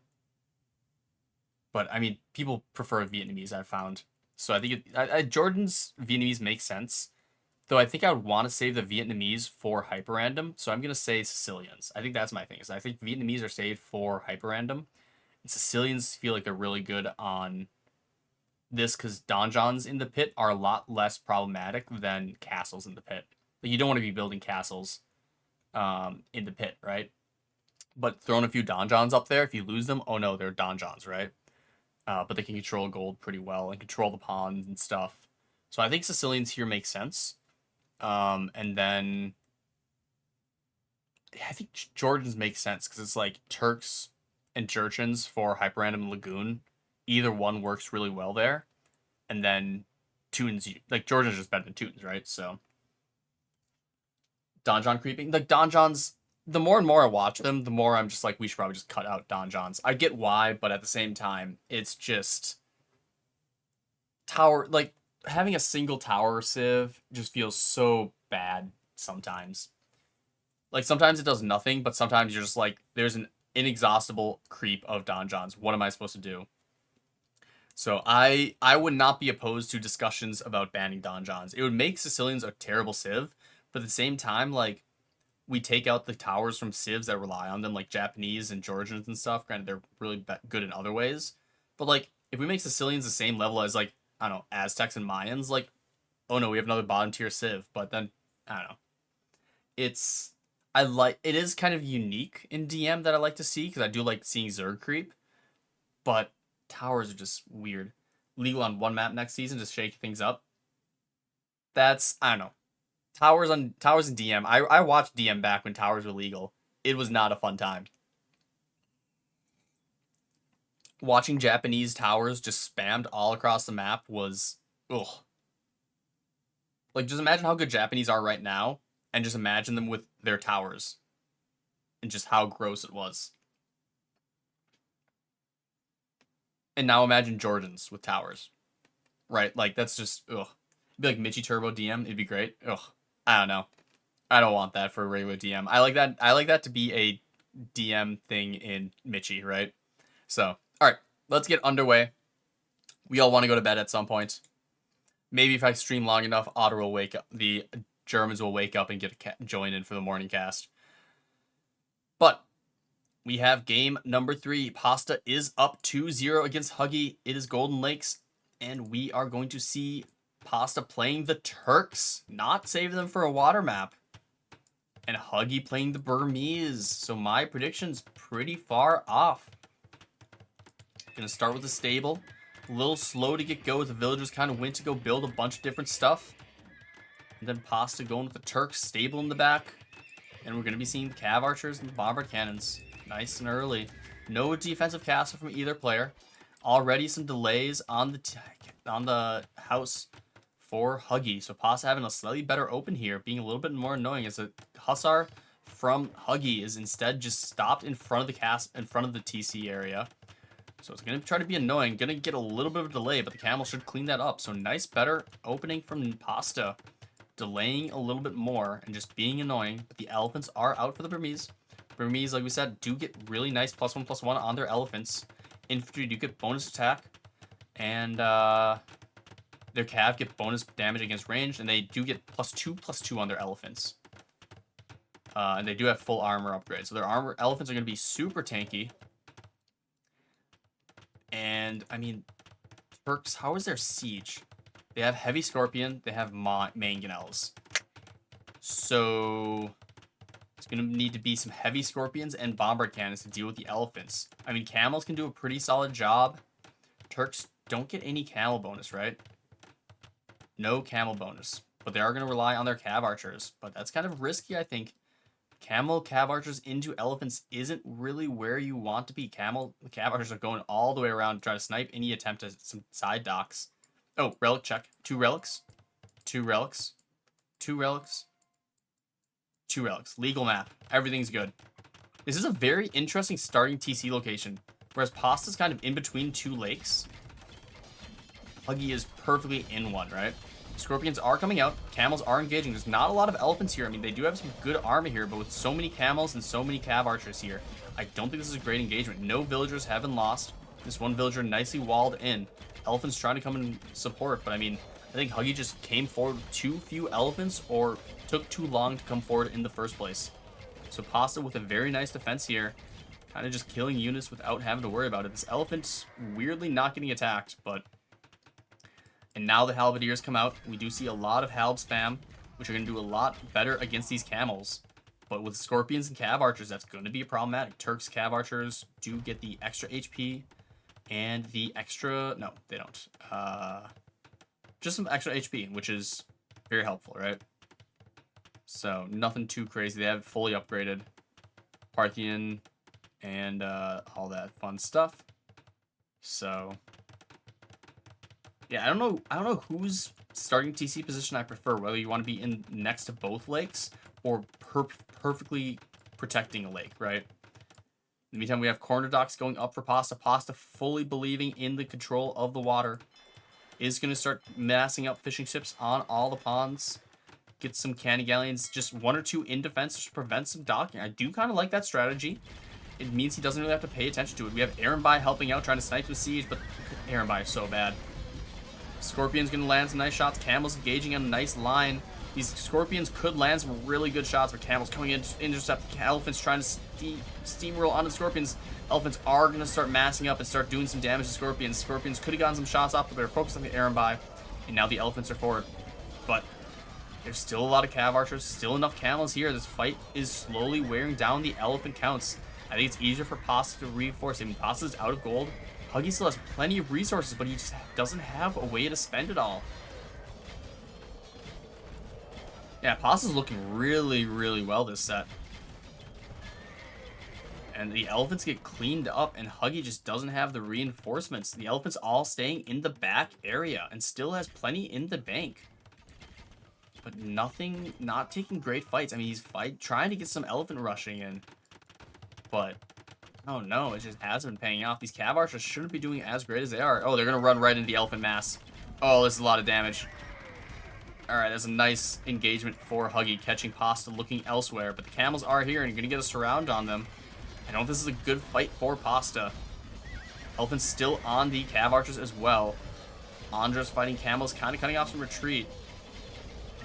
but I mean, people prefer Vietnamese. I've found. So I think Jordan's Vietnamese makes sense. Though I think I would want to save the Vietnamese for hyper random, so I'm gonna say Sicilians. I think that's my thing. Is I think Vietnamese are saved for hyper random, and Sicilians feel like they're really good on this because donjons in the pit are a lot less problematic than castles in the pit. Like, you don't want to be building castles in the pit, right? But throwing a few donjons up there, if you lose them, oh no, they're donjons, right? But they can control gold pretty well and control the pawns and stuff. So I think Sicilians here make sense. And then I think Georgians make sense because it's like Turks and Jurchens for Hyper Random Lagoon. Either one works really well there. And then Teutons, like Georgians are just better than Teutons, right? So Donjon creeping. Like Donjons, the more and more I watch them, the more I'm just like, we should probably just cut out Donjons. I get why, but at the same time, it's just tower, like having a single tower civ just feels so bad sometimes. Like sometimes it does nothing, but sometimes you're just like, there's an inexhaustible creep of donjons. What am I supposed to do? So I would not be opposed to discussions about banning donjons. It would make Sicilians a terrible civ, but at the same time, like we take out the towers from civs that rely on them, like Japanese and Georgians and stuff. Granted, they're really good in other ways, but like if we make Sicilians the same level as like I don't know Aztecs and Mayans, like oh no, we have another bottom tier civ. But then I don't know. It's it is kind of unique in DM that I like to see because I do like seeing Zerg creep, but towers are just weird. Legal on one map next season, just shake things up. That's I don't know. Towers and DM. I watched DM back when towers were legal. It was not a fun time. watching Japanese towers just spammed all across the map was, ugh. Like, just imagine how good Japanese are right now, and just imagine them with their towers. And just how gross it was. And now imagine Jordans with towers. Right? Like, that's just, ugh. It'd be like Michi Turbo DM, it'd be great. Ugh. I don't know. I don't want that for a regular DM. I like that to be a DM thing in Michi, right? So, alright, let's get underway. We all want to go to bed at some point. Maybe if I stream long enough, Otter will wake up. The Germans will wake up and get a join in for the morning cast. But we have game number 3. Pasta is up 2-0 against Huggieg. It is Golden Lakes, and we are going to see Pasta playing the Turks, not saving them for a water map. And Huggieg playing the Burmese. So my prediction's pretty far off. Gonna start with the stable. A little slow to get go. The villagers kind of went to go build a bunch of different stuff. And then Pasta going with the Turks, stable in the back. And we're gonna be seeing the Cav Archers and the Bombard Cannons. Nice and early. No defensive castle from either player. Already some delays on the house for Huggieg. So Pasta having a slightly better open here, being a little bit more annoying as a Hussar from Huggieg is instead just stopped in front of the TC area. So it's going to try to be annoying. Going to get a little bit of a delay, but the camel should clean that up. So nice, better opening from Pasta. Delaying a little bit more and just being annoying. But the elephants are out for the Burmese. Burmese, like we said, do get really nice +1/+1 on their elephants. Infantry do get bonus attack. And their cav get bonus damage against range. And they do get +2/+2 on their elephants. And they do have full armor upgrade. So their elephants are going to be super tanky. And, I mean, Turks, how is their siege? They have Heavy Scorpion, they have Mangonels. So, it's going to need to be some Heavy Scorpions and Bombard Cannons to deal with the elephants. I mean, Camels can do a pretty solid job. Turks don't get any camel bonus, right? No camel bonus. But they are going to rely on their Cav Archers. But that's kind of risky, I think. Cav Archers into elephants isn't really where you want to be. Cav Archers are going all the way around to try to snipe any attempt at some side docks. Oh, relic check. 2 relics. 2 relics. 2 relics. 2 relics. Legal map. Everything's good. This is a very interesting starting TC location. Whereas Pasta's kind of in between 2 lakes. Huggieg is perfectly in one, right? Scorpions are coming out. Camels are engaging. There's not a lot of elephants here. I mean, they do have some good armor here, but with so many camels and so many Cav Archers here, I don't think this is a great engagement. No villagers have been lost. This one villager nicely walled in. Elephants trying to come and support, but I mean, I think Huggieg just came forward with too few elephants or took too long to come forward in the first place. So Pasta with a very nice defense here, kind of just killing units without having to worry about it. This elephant's weirdly not getting attacked, but... And now the Halberdiers come out. We do see a lot of Halb spam, which are going to do a lot better against these camels. But with Scorpions and Cav Archers, that's going to be problematic. Turks Cav Archers do get the extra HP and the extra... No, they don't. Just some extra HP, which is very helpful, right? So, nothing too crazy. They have it fully upgraded. Parthian and all that fun stuff. So... Yeah, I don't know whose starting TC position I prefer, whether you want to be in next to both lakes or perfectly protecting a lake, right? In the meantime, we have corner docks going up for Pasta. Pasta fully believing in the control of the water. Is going to start massing up fishing ships on all the ponds. Get some cannon galleons, just 1 or 2 in defense to prevent some docking. I do kind of like that strategy. It means he doesn't really have to pay attention to it. We have Ehrenby helping out, trying to snipe the siege, but Ehrenby is so bad. Scorpion's going to land some nice shots. Camels engaging on a nice line. These Scorpions could land some really good shots, but Camels coming in to intercept. Elephants trying to steamroll onto the Scorpions. Elephants are going to start massing up and start doing some damage to Scorpions. Scorpions could have gotten some shots off, but they're focused on the Ehrenby. And now the Elephants are forward. But there's still a lot of Cav Archers, still enough Camels here. This fight is slowly wearing down the Elephant counts. I think it's easier for Pasta to reinforce. I mean, Pasta's out of gold. Huggieg still has plenty of resources, but he just doesn't have a way to spend it all. Yeah, Pasta's looking really, really well this set. And the elephants get cleaned up, and Huggieg just doesn't have the reinforcements. The elephants all staying in the back area and still has plenty in the bank. But nothing, not taking great fights. I mean, he's trying to get some elephant rushing in. But, oh no, it just hasn't been paying off. These cav archers shouldn't be doing as great as they are. Oh, they're going to run right into the elephant mass. Oh, this is a lot of damage. Alright, that's a nice engagement for Huggieg, catching Pasta looking elsewhere. But the camels are here, and you're going to get a surround on them. I don't know if this is a good fight for Pasta. Elephant's still on the cav archers as well. Andra's fighting camels, kind of cutting off some retreat.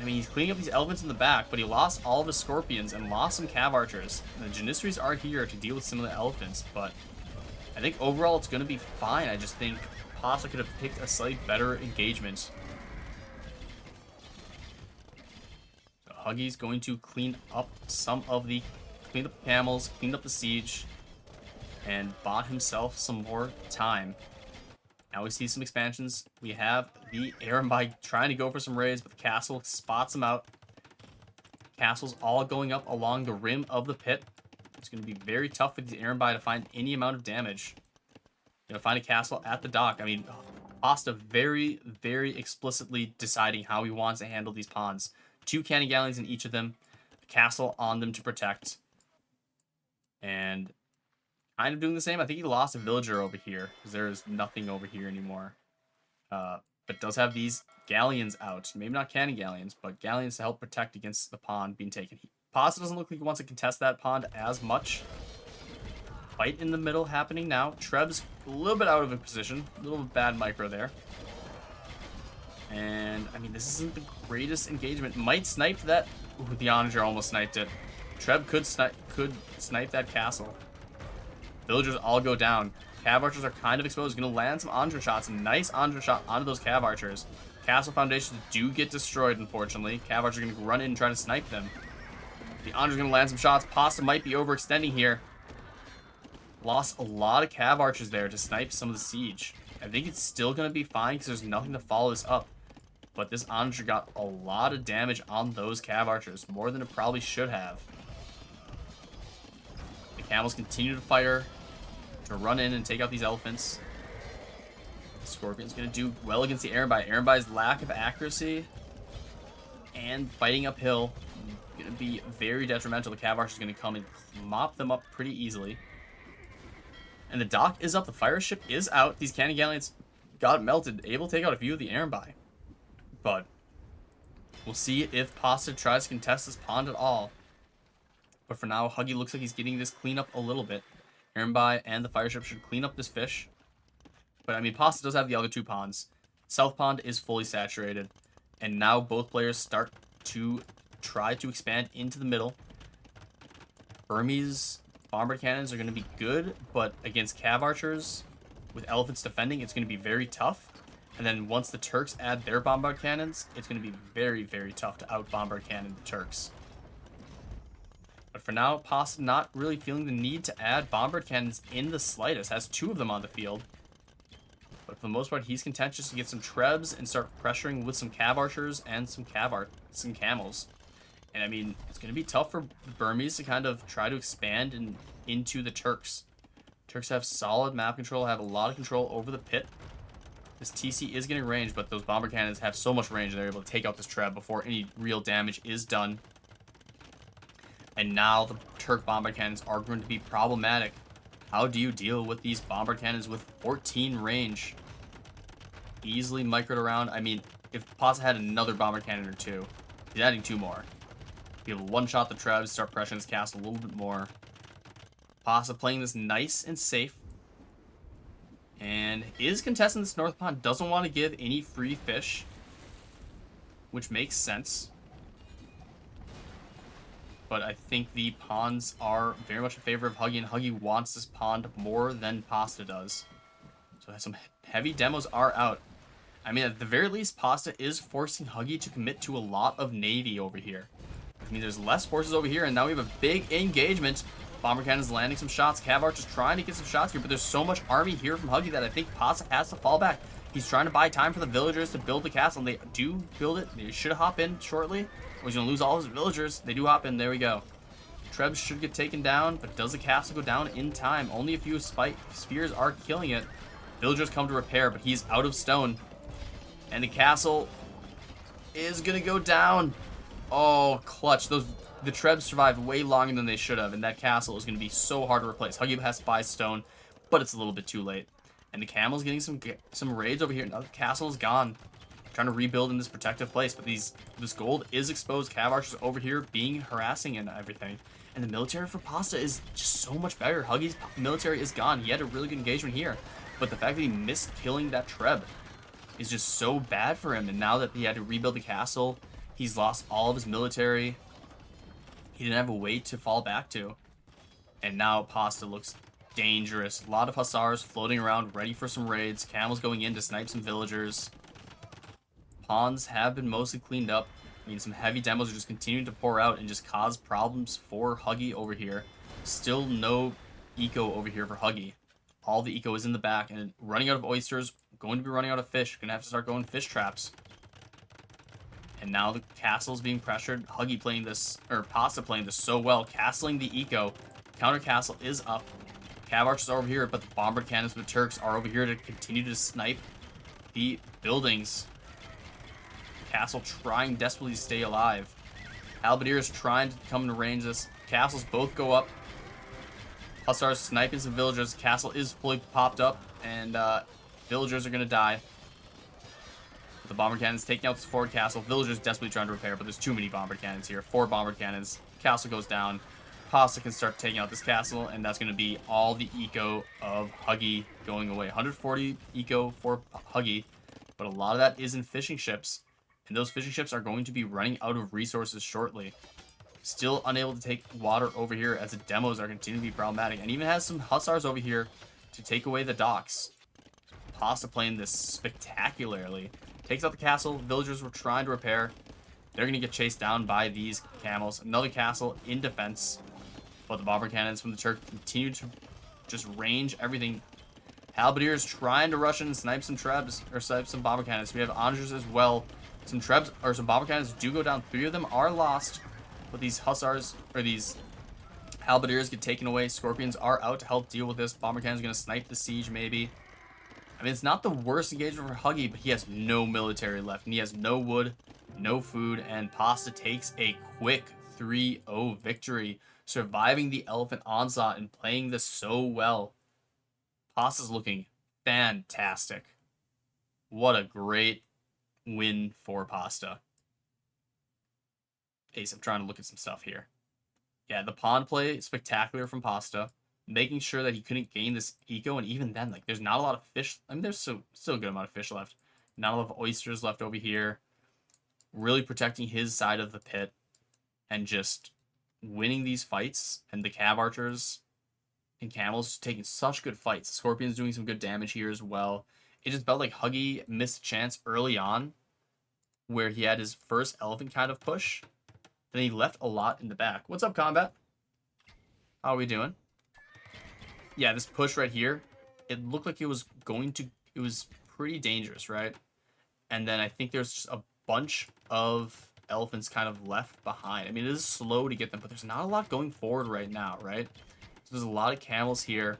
I mean, he's cleaning up these elephants in the back, but he lost all of his scorpions and lost some cav archers. And the Janissaries are here to deal with some of the elephants, but I think overall it's going to be fine. I just think Pasta could have picked a slightly better engagement. So Huggieg's going to clean up some of the cleaned up the camels, cleaned up the siege, and bought himself some more time. Now we see some expansions. We have the Erembi trying to go for some raids, but the castle spots him out. Castle's all going up along the rim of the pit. It's going to be very tough for the Erembi to find any amount of damage. Going to find a castle at the dock. I mean, Pasta very, very explicitly deciding how he wants to handle these pawns. 2 cannon galleons in each of them. A castle on them to protect. And kind of doing the same. I think he lost a villager over here because there is nothing over here anymore. But does have these galleons out. Maybe not cannon galleons, but galleons to help protect against the pond being taken. Pasta doesn't look like he wants to contest that pond as much. Fight in the middle happening now. Treb's a little bit out of a position. A little bad micro there. And, I mean, this isn't the greatest engagement. Might snipe that. Ooh, the Onager almost sniped it. Treb could snipe that castle. Villagers all go down. Cav archers are kind of exposed. Going to land some Andra shots. Nice Andra shot onto those cav archers. Castle foundations do get destroyed, unfortunately. Cav archers are going to run in and try to snipe them. The Andra's going to land some shots. Pasta might be overextending here. Lost a lot of cav archers there to snipe some of the siege. I think it's still going to be fine because there's nothing to follow this up. But this Andra got a lot of damage on those cav archers. More than it probably should have. The camels continue to fire. To run in and take out these elephants. The Scorpion's going to do well against the Erembi. Erembi's lack of accuracy and fighting uphill going to be very detrimental. The cav archer is going to come and mop them up pretty easily. And the dock is up. The fire ship is out. These cannon galleons got melted, able to take out a few of the Erembi. But we'll see if Pasta tries to contest this pond at all. But for now, Huggieg looks like he's getting this clean up a little bit. Erembi and the fire ship should clean up this fish. But, I mean, Pasta does have the other 2 ponds. South pond is fully saturated. And now both players start to try to expand into the middle. Burmese bombard cannons are going to be good, but against cav archers, with elephants defending, it's going to be very tough. And then once the Turks add their bombard cannons, it's going to be very, very tough to out-bombard cannon the Turks. But for now, Pasta not really feeling the need to add bombard cannons in the slightest. Has 2 of them on the field. But for the most part, he's content just to get some trebs and start pressuring with some cav archers and some camels. And I mean, it's going to be tough for the Burmese to kind of try to expand into the Turks. Turks have solid map control, have a lot of control over the pit. This TC is getting range, but those bomber cannons have so much range they're able to take out this treb before any real damage is done. And now the Turk bomber cannons are going to be problematic. How do you deal with these bomber cannons with 14 range? Easily microed around. I mean, if Pasta had another bomber cannon or 2, he's adding 2 more. Be able to one-shot the trebs, start pressuring his castle a little bit more. Pasta playing this nice and safe. And is contesting this north pond. Doesn't want to give any free fish. Which makes sense. But I think the ponds are very much in favor of Huggieg, and Huggieg wants this pond more than Pasta does. So some heavy demos are out. I mean, at the very least, Pasta is forcing Huggieg to commit to a lot of navy over here. I mean, there's less forces over here, and now we have a big engagement. Bomber cannons landing some shots. Cav archers trying to get some shots here, but there's so much army here from Huggieg that I think Pasta has to fall back. He's trying to buy time for the villagers to build the castle, and they do build it. They should hop in shortly, or he's going to lose all his villagers. They do hop in. There we go. Trebs should get taken down, but does the castle go down in time? Only a few spears are killing it. Villagers come to repair, but he's out of stone. And the castle is going to go down. Oh, clutch. The Trebs survived way longer than they should have, and that castle is going to be so hard to replace. Huggieg has to buy stone, but it's a little bit too late. And the camel's getting some raids over here. Now the castle is gone. Trying to rebuild in this protective place, but this gold is exposed. Cav archers over here being harassing and everything. And the military for Pasta is just so much better. Huggieg's military is gone. He had a really good engagement here, but the fact that he missed killing that Treb is just so bad for him. And now that he had to rebuild the castle, he's lost all of his military. He didn't have a way to fall back to. And now Pasta looks dangerous. A lot of hussars floating around, ready for some raids. Camels going in to snipe some villagers. Pawns have been mostly cleaned up. I mean, some heavy demos are just continuing to pour out and just cause problems for Huggieg over here. Still no eco over here for Huggieg. All the eco is in the back, and running out of oysters, going to be running out of fish. Gonna have to start going fish traps. And now the castle's being pressured. Huggieg playing this, or Pasta playing this so well, castling the eco. Counter castle is up. Cav archers are over here, but the bombard cannons with the Turks are over here to continue to snipe the buildings. Castle trying desperately to stay alive. Halberdiers trying to come into range. This castles both go up. Hussars sniping some villagers. Castle is fully popped up, and villagers are gonna die. The bomber cannons taking out this forward castle. Villagers desperately trying to repair, but there's too many bomber cannons here. 4 bomber cannons. Castle goes down. Pasta can start taking out this castle, and that's going to be all the eco of Huggieg going away. 140 eco for Huggieg, but a lot of that is in fishing ships, and those fishing ships are going to be running out of resources shortly. Still unable to take water over here, as the demos are continuing to be problematic, and even has some hussars over here to take away the docks. Pasta playing this spectacularly. Takes out the castle. Villagers were trying to repair. They're going to get chased down by these camels. Another castle in defense. But the bomber cannons from the Turk continue to just range everything. Halberdiers trying to rush in and snipe some Trebs, or snipe some bomber cannons. We have Angers as well. Some Trebs, or some bomber cannons do go down. 3 of them are lost. But these hussars, or these Halberdiers get taken away. Scorpions are out to help deal with this. Bomber cannons going to snipe the siege maybe. I mean, it's not the worst engagement for Huggieg, but he has no military left. And he has no wood, no food, and Pasta takes a quick 3-0 victory, surviving the elephant onslaught and playing this so well. Pasta's looking fantastic. What a great win for Pasta. Ace, I'm trying to look at some stuff here. Yeah, the pawn play, spectacular from Pasta. Making sure that he couldn't gain this eco, and even then, like, there's not a lot of fish. I mean, there's still a good amount of fish left. Not a lot of oysters left over here. Really protecting his side of the pit, and just winning these fights. And the Cav archers and camels taking such good fights. The Scorpion's doing some good damage here as well. It just felt like Huggieg missed a chance early on, where he had his first elephant kind of push. Then he left a lot in the back. What's up, Combat? How are we doing? Yeah, this push right here, it looked like it was pretty dangerous, right? And then I think there's just a bunch of elephants kind of left behind. I mean, it is slow to get them, but there's not a lot going forward right now, right? So there's a lot of camels here.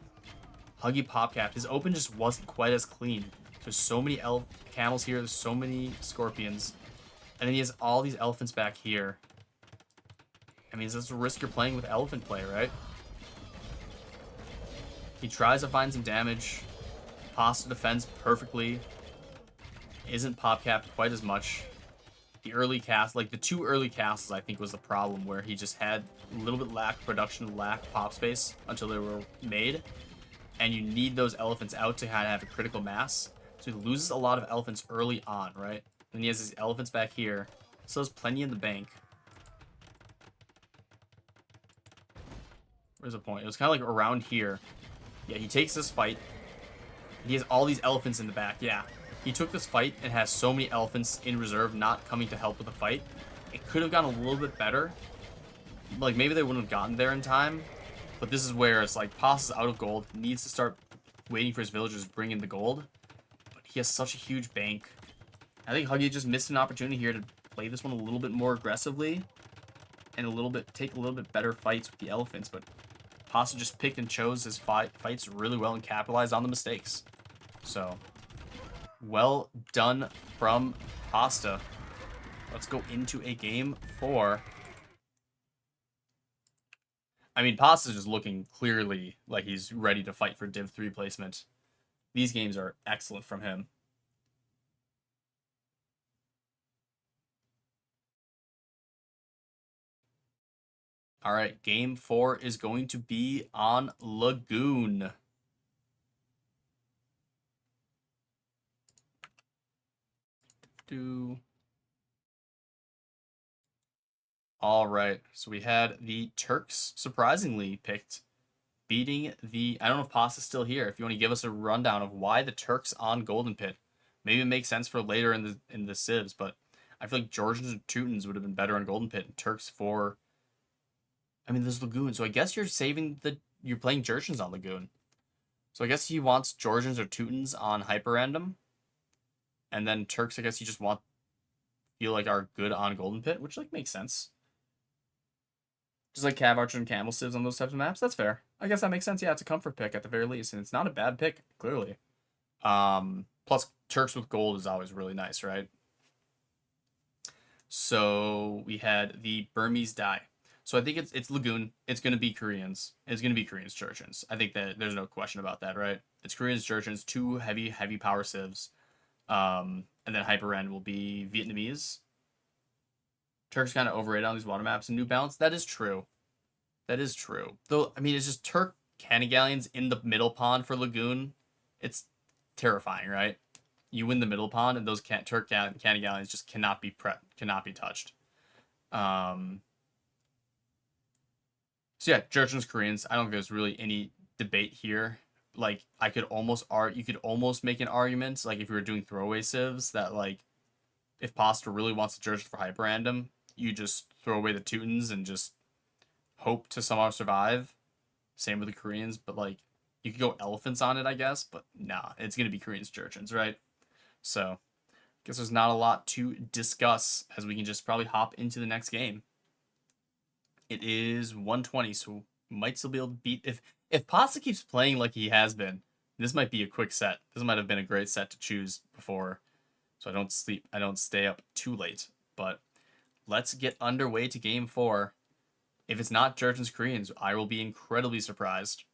Huggieg popcapped. His open just wasn't quite as clean. There's so many camels here. There's so many scorpions. And then he has all these elephants back here. I mean, that's a risk you're playing with elephant play, right? He tries to find some damage. Pasta defends perfectly. Isn't pop-capped quite as much. The early cast, like the 2 early casts, I think was the problem, where he just had a little bit lack production, lack pop space until they were made. And you need those elephants out to kind of have a critical mass. So he loses a lot of elephants early on, right? And he has these elephants back here. So there's plenty in the bank. Where's the point? It was kind of like around here. Yeah, he takes this fight. He has all these elephants in the back. Yeah, he took this fight and has so many elephants in reserve not coming to help with the fight. It could have gone a little bit better. Like, maybe they wouldn't have gotten there in time. But this is where it's like, Pasta's out of gold. Needs to start waiting for his villagers to bring in the gold. But he has such a huge bank. I think Huggieg just missed an opportunity here to play this one a little bit more aggressively. and take a little bit better fights with the elephants, but Pasta just picked and chose his fights really well and capitalized on the mistakes. So, well done from Pasta. Let's go into a game 4. I mean, Pasta's just looking clearly like he's ready to fight for Div 3 placement. These games are excellent from him. All right, game 4 is going to be on Lagoon. All right, so we had the Turks surprisingly picked, beating the... I don't know if Pasta's still here. If you want to give us a rundown of why the Turks on Golden Pit. Maybe it makes sense for later in the civs, but I feel like Georgians or Teutons would have been better on Golden Pit, and Turks for... I mean, there's Lagoon, so I guess you're playing Georgians on Lagoon. So I guess he wants Georgians or Teutons on Hyper Random. And then Turks, I guess you just feel like are good on Golden Pit, which like makes sense. Just like Cav Archer and Camel Civs on those types of maps, that's fair. I guess that makes sense. Yeah, it's a comfort pick at the very least, and it's not a bad pick, clearly. Plus Turks with gold is always really nice, right? So we had the Burmese die. So I think it's Lagoon. It's gonna be Koreans. It's gonna be Koreans Churchins. I think that there's no question about that, right? It's Koreans Churchins, 2 heavy power civs. And then Hyper End will be Vietnamese. Turks kind of overrated on these water maps in New Balance. That is true. That is true. Though, I mean, it's just Turk Cannon Galleons in the middle pond for Lagoon. It's terrifying, right? You win the middle pond, and those Turk Cannon Galleons just cannot be touched. So yeah, Churchins Koreans. I don't think there's really any debate here. Like, you could almost make an argument, like if you were doing throwaway civs, that like if Pasta really wants to Church for hyper random, you just throw away the Teutons and just hope to somehow survive. Same with the Koreans, but like you could go elephants on it, I guess, but nah, it's gonna be Koreans Churchins, right? So I guess there's not a lot to discuss, as we can just probably hop into the next game. It is 120, so might still be able to beat if Pasta keeps playing like he has been. This might be a quick set. This might have been a great set to choose before, so I don't stay up too late. But let's get underway to game 4. If it's not Jurgens Koreans, I will be incredibly surprised.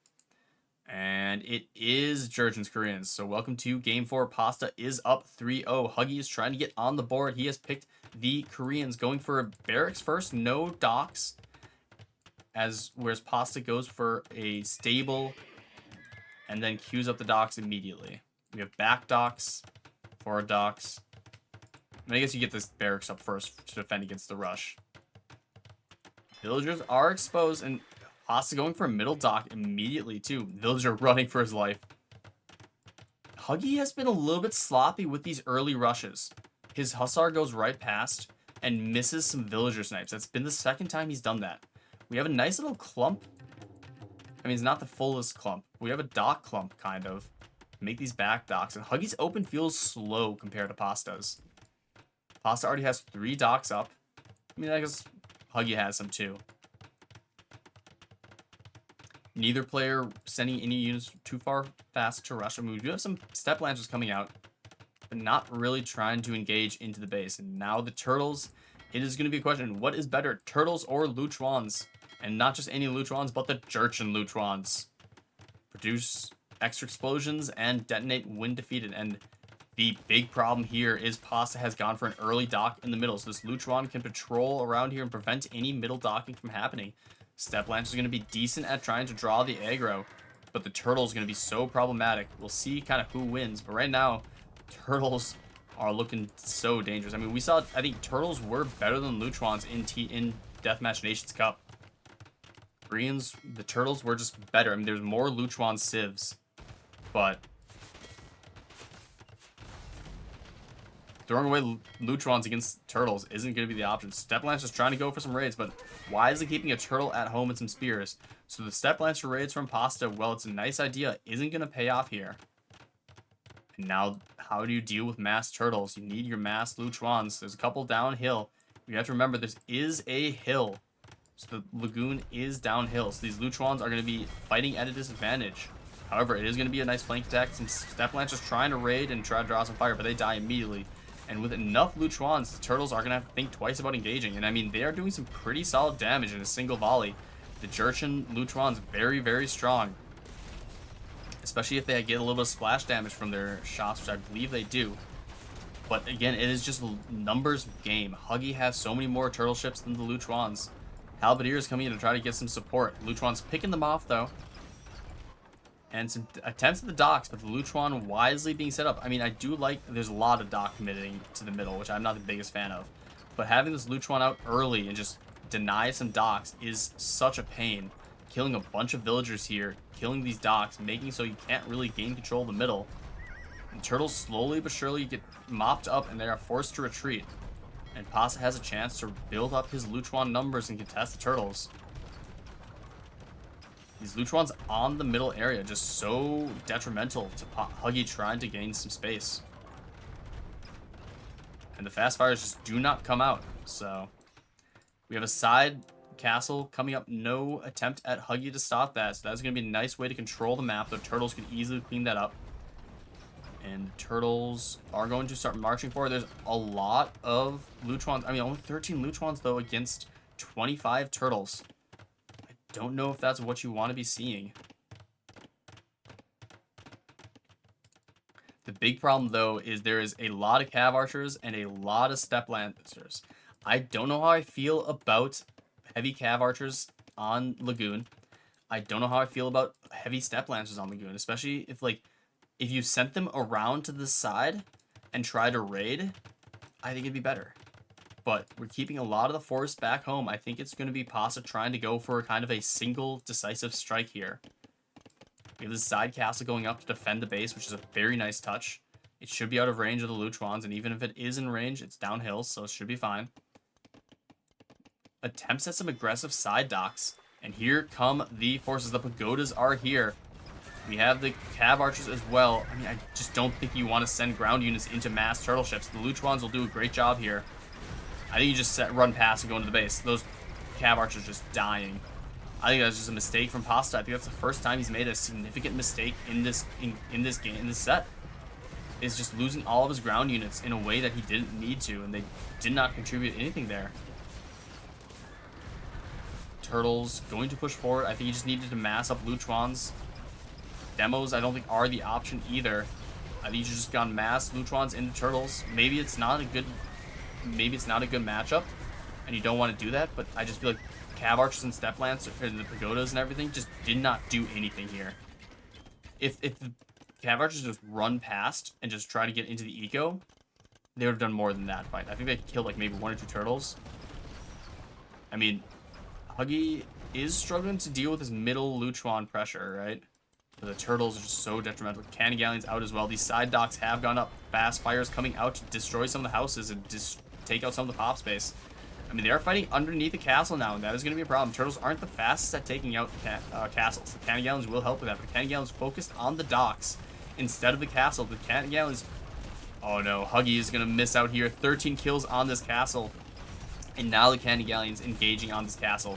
And it is Jurgens Koreans. So welcome to game 4. Pasta is up 3-0. Huggieg is trying to get on the board. He has picked the Koreans, going for a barracks first, no docks. Whereas Pasta goes for a stable and then queues up the docks immediately. We have back docks, forward docks. And I guess you get this barracks up first to defend against the rush. Villagers are exposed, and Pasta going for a middle dock immediately too. Villager running for his life. Huggieg has been a little bit sloppy with these early rushes. His Hussar goes right past and misses some villager snipes. That's been the second time he's done that. We have a nice little clump. I mean, it's not the fullest clump. We have a dock clump, kind of. Make these back docks. And Huggieg's open feels slow compared to Pasta's. Pasta already has 3 docks up. I mean, I guess Huggieg has some too. Neither player sending any units too far fast to rush. I mean, we do have some step lancers coming out, but not really trying to engage into the base. And now the turtles, it is going to be a question. What is better, turtles or Luchuans? And not just any Luchuans, but the Jurchen Luchuans. Produce extra explosions and detonate when defeated. And the big problem here is Pasta has gone for an early dock in the middle. So this Luchuan can patrol around here and prevent any middle docking from happening. Step Lancer is going to be decent at trying to draw the aggro, but the Turtle is going to be so problematic. We'll see kind of who wins, but right now, Turtles are looking so dangerous. I mean, I think Turtles were better than Luchuans in Deathmatch Nations Cup. Koreans, the Turtles were just better. I mean, there's more Luchuan civs, but throwing away Luchuans against Turtles isn't going to be the option. Step Lancer's trying to go for some raids, but wisely keeping a Turtle at home and some spears. So the Step Lancer raids from Pasta, well, it's a nice idea, isn't going to pay off here. And now, how do you deal with mass Turtles? You need your mass Luchuans. There's a couple downhill. You have to remember, this is a hill. So the lagoon is downhill. So these Luchons are going to be fighting at a disadvantage. However, it is going to be a nice flank attack. Some Step Lancers trying to raid and try to draw some fire, but they die immediately. And with enough Luchons, the Turtles are going to have to think twice about engaging. And I mean, they are doing some pretty solid damage in a single volley. The Jurchen Luchon's very, very strong. Especially if they get a little bit of splash damage from their shots, which I believe they do. But again, it is just a numbers game. Huggieg has so many more turtle ships than the Luchons. Halberdier is coming in to try to get some support. Luchon's picking them off, though. And some attempts at the docks, but the Luchon wisely being set up. I mean, I do like... There's a lot of dock committing to the middle, which I'm not the biggest fan of. But having this Luchon out early and just deny some docks is such a pain. Killing a bunch of villagers here, killing these docks, making so you can't really gain control of the middle. And turtles slowly but surely get mopped up, and they are forced to retreat. And Pasta has a chance to build up his Luchon numbers and contest the turtles. These Luchons on the middle area just so detrimental to Huggieg trying to gain some space. And the fast fires just do not come out. So we have a side castle coming up. No attempt at Huggieg to stop that. So that's going to be a nice way to control the map. The turtles can easily clean that up. And the turtles are going to start marching forward. There's a lot of Luchons. I mean, only 13 Luchons, though, against 25 turtles. I don't know if that's what you want to be seeing. The big problem, though, is there is a lot of Cav Archers and a lot of Step Lancers. I don't know how I feel about heavy Cav Archers on Lagoon. I don't know how I feel about heavy Step Lancers on Lagoon, especially if you sent them around to the side and try to raid, I think it'd be better. But we're keeping a lot of the force back home. I think it's going to be Pasta trying to go for kind of a single decisive strike here. We have this side castle going up to defend the base, which is a very nice touch. It should be out of range of the Luchons, and even if it is in range, it's downhill, so it should be fine. Attempts at some aggressive side docks, and here come the forces. The pagodas are here. We have the Cav Archers as well. I mean, I just don't think you want to send ground units into mass turtle ships. The Luchons will do a great job here. I think you just run past and go into the base. Those Cav Archers just dying. I think that's just a mistake from Pasta. I think that's the first time he's made a significant mistake in this game, in this set. Is just losing all of his ground units in a way that he didn't need to, and they did not contribute anything there. Turtles going to push forward. I think he just needed to mass up Luchons. Demos, I don't think, are the option either. I think you just gone mass Luchons into turtles. Maybe it's not a good matchup, and you don't want to do that. But I just feel like Cav Archers and Step Lance and the pagodas and everything just did not do anything here. If the Cav Archers just run past and just try to get into the eco, they would have done more than that fight. I think they killed like maybe 1 or 2 turtles. I mean, Huggieg is struggling to deal with his middle Luchon pressure, right? But the turtles are just so detrimental. Cannon Galleon's out as well. These side docks have gone up. Fast fires coming out to destroy some of the houses and take out some of the pop space. I mean, they are fighting underneath the castle now, and that is going to be a problem. Turtles aren't the fastest at taking out castles. The Cannon Galleons will help with that, but the Cannon Galleons focused on the docks instead of the castle. The Cannon Galleons... Oh no, Huggieg is going to miss out here. 13 kills on this castle. And now the Cannon Galleon's engaging on this castle.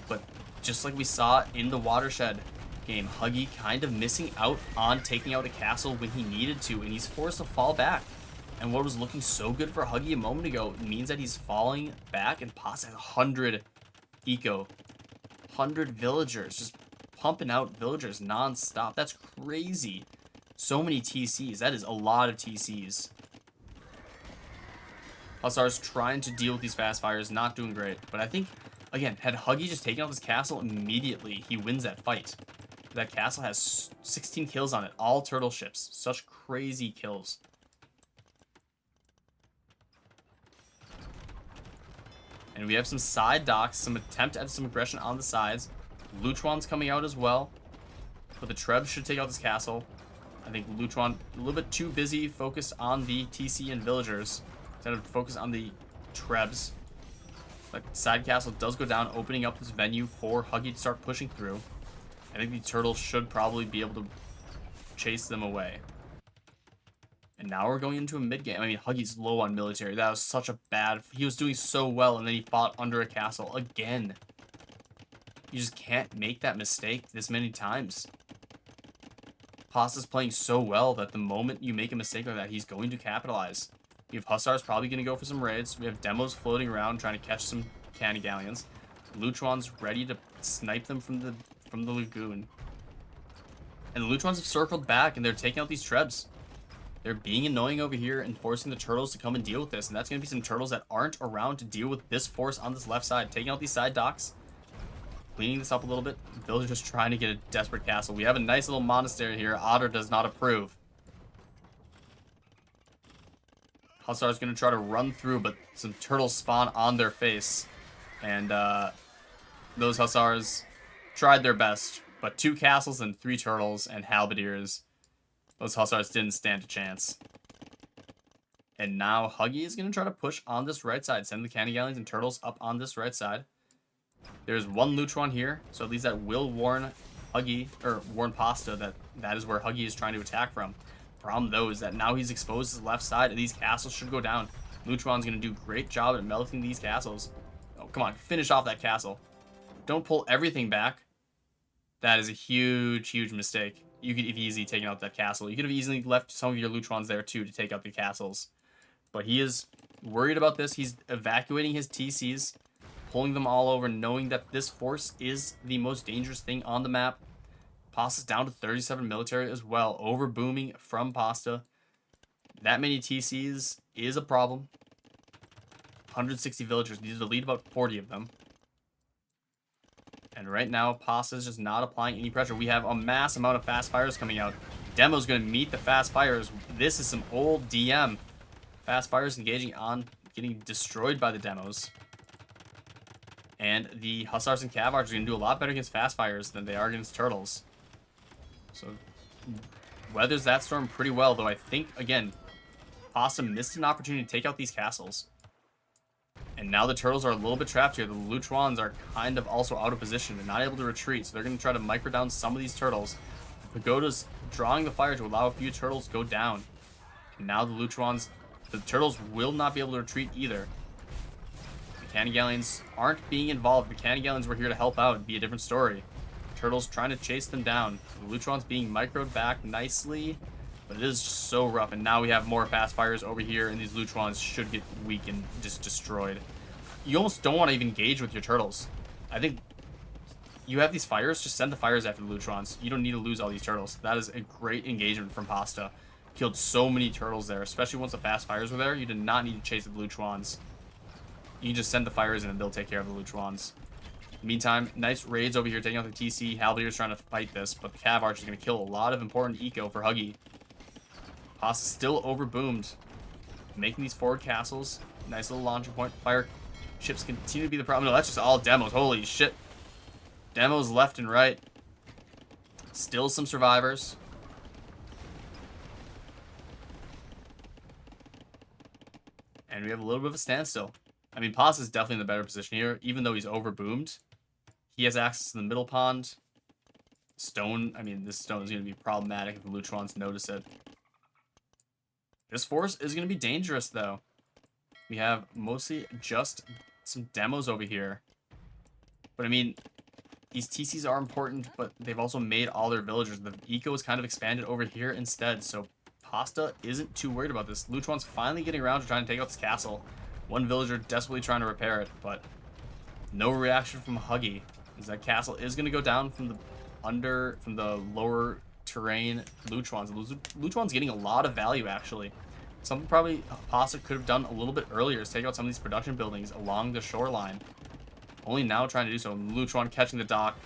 But just like we saw in the Watershed game, Huggieg kind of missing out on taking out a castle when he needed to, and he's forced to fall back. And what was looking so good for Huggieg a moment ago means that he's falling back, and Pasta has 100 eco. 100 villagers, just pumping out villagers non-stop. That's crazy. So many TCs. That is a lot of TCs. Hussar's trying to deal with these fast fires, not doing great. But I think, again, had Huggieg just taken out this castle immediately, he wins that fight. That castle has 16 kills on it. All turtle ships. Such crazy kills. And we have some side docks, some attempt at some aggression on the sides. Luchon's coming out as well. But the Trebs should take out this castle. I think Luchon a little bit too busy focused on the TC and villagers instead of focus on the Trebs. But side castle does go down, opening up this venue for Huggieg to start pushing through. I think the turtles should probably be able to chase them away. And now we're going into a mid-game. I mean, Huggieg's low on military. That was such a bad... He was doing so well, and then he fought under a castle again. You just can't make that mistake this many times. Pasta's playing so well that the moment you make a mistake like that, he's going to capitalize. You have Hussars probably going to go for some raids. We have Demos floating around trying to catch some Candy Galleons. Luchon's ready to snipe them from the lagoon. And the Luchons have circled back and they're taking out these Trebs. They're being annoying over here and forcing the turtles to come and deal with this. And that's going to be some turtles that aren't around to deal with this force on this left side. Taking out these side docks. Cleaning this up a little bit. Villagers just trying to get a desperate castle. We have a nice little monastery here. Otter does not approve. Hussar's going to try to run through, but some turtles spawn on their face. And those Hussars tried their best. But 2 castles and 3 turtles and halberdiers. Those Hussars didn't stand a chance. And now Huggieg is going to try to push on this right side. Send the Candy Galleons and turtles up on this right side. There's 1 Luchon here, so at least that will warn Huggieg, or warn Pasta that is where Huggieg is trying to attack from. Problem though is that now he's exposed his left side, and these castles should go down. Luchon's going to do a great job at melting these castles. Oh, come on, finish off that castle. Don't pull everything back. That is a huge, huge mistake. You could have easily taken out that castle. You could have easily left some of your Luchons there too to take out the castles. But he is worried about this. He's evacuating his TCs, pulling them all over, knowing that this force is the most dangerous thing on the map. Pasta's down to 37 military as well. Over booming from Pasta. That many TCs is a problem. 160 villagers. Needed to lead about 40 of them. And right now, Pasta's just not applying any pressure. We have a mass amount of fast fires coming out. Demo's going to meet the fast fires. This is some old DM. Fast fires engaging on, getting destroyed by the Demos. And the Hussars and Cavars are going to do a lot better against fast fires than they are against turtles. So, weathers that storm pretty well, though I think, again, Pasta missed an opportunity to take out these castles. And now the turtles are a little bit trapped here. The Luchons are kind of also out of position and not able to retreat, so they're going to try to micro down some of these turtles. Pagoda's drawing the fire to allow a few turtles to go down. And now the Luchons, the turtles will not be able to retreat either. The Candy Galleons aren't being involved. The Candy Galleons were here to help out. It'd be a different story. Turtles trying to chase them down. The Luchons being microed back nicely, but it is just so rough. And now we have more fast fires over here, and these Luchons should get weak and just destroyed. You almost don't want to even engage with your turtles. I think you have these fires, just send the fires after the Luchons. You don't need to lose all these turtles. That is a great engagement from Pasta. Killed so many turtles there, especially once the fast fires were there. You did not need to chase the Luchons. You just send the fires in and they'll take care of the Luchons. Meantime, nice raids over here taking out the TC. Halberdiers trying to fight this, but the Cav Arch is going to kill a lot of important eco for Huggieg. Pasta still overboomed. Making these forward castles. Nice little launching point. Fire ships continue to be the problem. No, that's just all Demos. Holy shit. Demos left and right. Still some survivors. And we have a little bit of a standstill. I mean, Pasta's definitely in the better position here, even though he's overboomed. He has access to the middle pond. Stone, I mean, this stone is going to be problematic if the Luchons notice it. This force is going to be dangerous, though. We have mostly just some Demos over here. But, I mean, these TCs are important, but they've also made all their villagers. The eco is kind of expanded over here instead, so Pasta isn't too worried about this. Luchon's finally getting around to trying to take out this castle. One villager desperately trying to repair it, but no reaction from Huggieg. As that castle is going to go down from the lower terrain Luchons. Luchon's getting a lot of value, actually. Something probably Pasta could have done a little bit earlier is take out some of these production buildings along the shoreline. Only now trying to do so. Luchon catching the dock.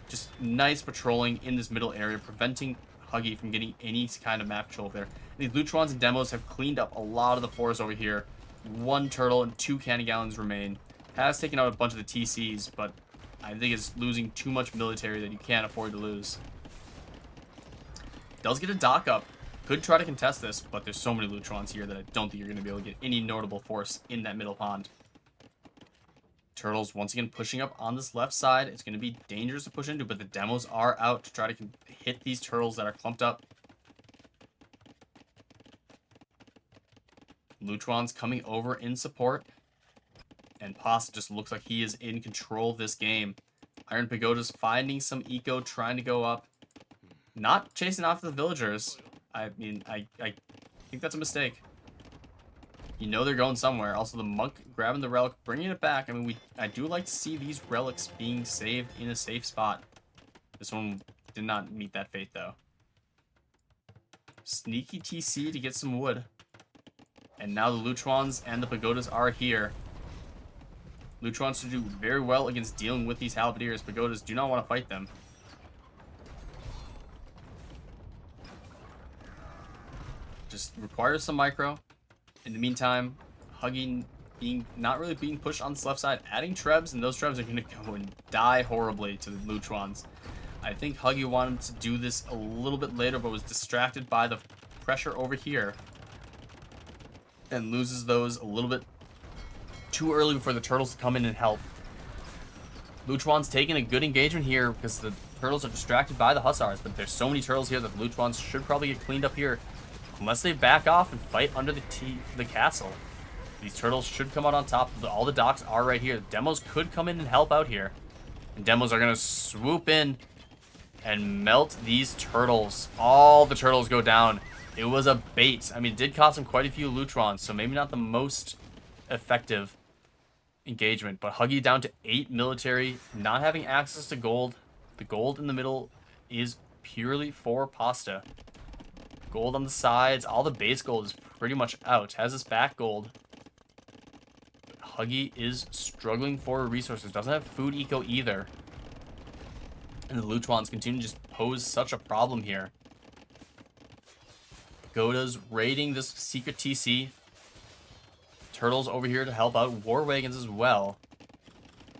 Just nice patrolling in this middle area, preventing Huggieg from getting any kind of map control there. And these Luchons and Demos have cleaned up a lot of the forest over here. 1 turtle and 2 Candy Galleons remain. Has taken out a bunch of the TCs, but I think it's losing too much military that you can't afford to lose. Does get a dock up. Could try to contest this, but there's so many Luchons here that I don't think you're going to be able to get any notable force in that middle pond. Turtles once again pushing up on this left side. It's going to be dangerous to push into, but the Demos are out to try to hit these turtles that are clumped up. Luchon's coming over in support. And Pasta just looks like he is in control of this game. Iron Pagoda's finding some eco, trying to go up. Not chasing after the villagers. I mean, I think that's a mistake. You know they're going somewhere. Also, the monk grabbing the relic, bringing it back. I mean, I do like to see these relics being saved in a safe spot. This one did not meet that fate, though. Sneaky TC to get some wood. And now the Luchuans and the Pagodas are here. Luchuans should do very well against dealing with these Halberdiers. Pagodas do not want to fight them. Just requires some micro. In the meantime, Huggieg not really being pushed on this left side. Adding Trebs, and those Trebs are going to go and die horribly to the Luchuans. I think Huggieg wanted to do this a little bit later, but was distracted by the pressure over here. And loses those a little bit too early before the turtles come in and help. Luchuan's taking a good engagement here because the turtles are distracted by the hussars, but there's so many turtles here that the Luchuans should probably get cleaned up here. Unless they back off and fight under the castle. These turtles should come out on top. All the docks are right here. The demos could come in and help out here. And demos are going to swoop in and melt these turtles. All the turtles go down. It was a bait. I mean, it did cost him quite a few Luchuans, so maybe not the most effective engagement. But Huggieg down to 8 military, not having access to gold. The gold in the middle is purely for pasta. Gold on the sides. All the base gold is pretty much out. Has this back gold. Huggieg is struggling for resources. Doesn't have food eco either. And the Luchuans continue to just pose such a problem here. Pagoda's raiding this secret TC. Turtles over here to help out. War wagons as well.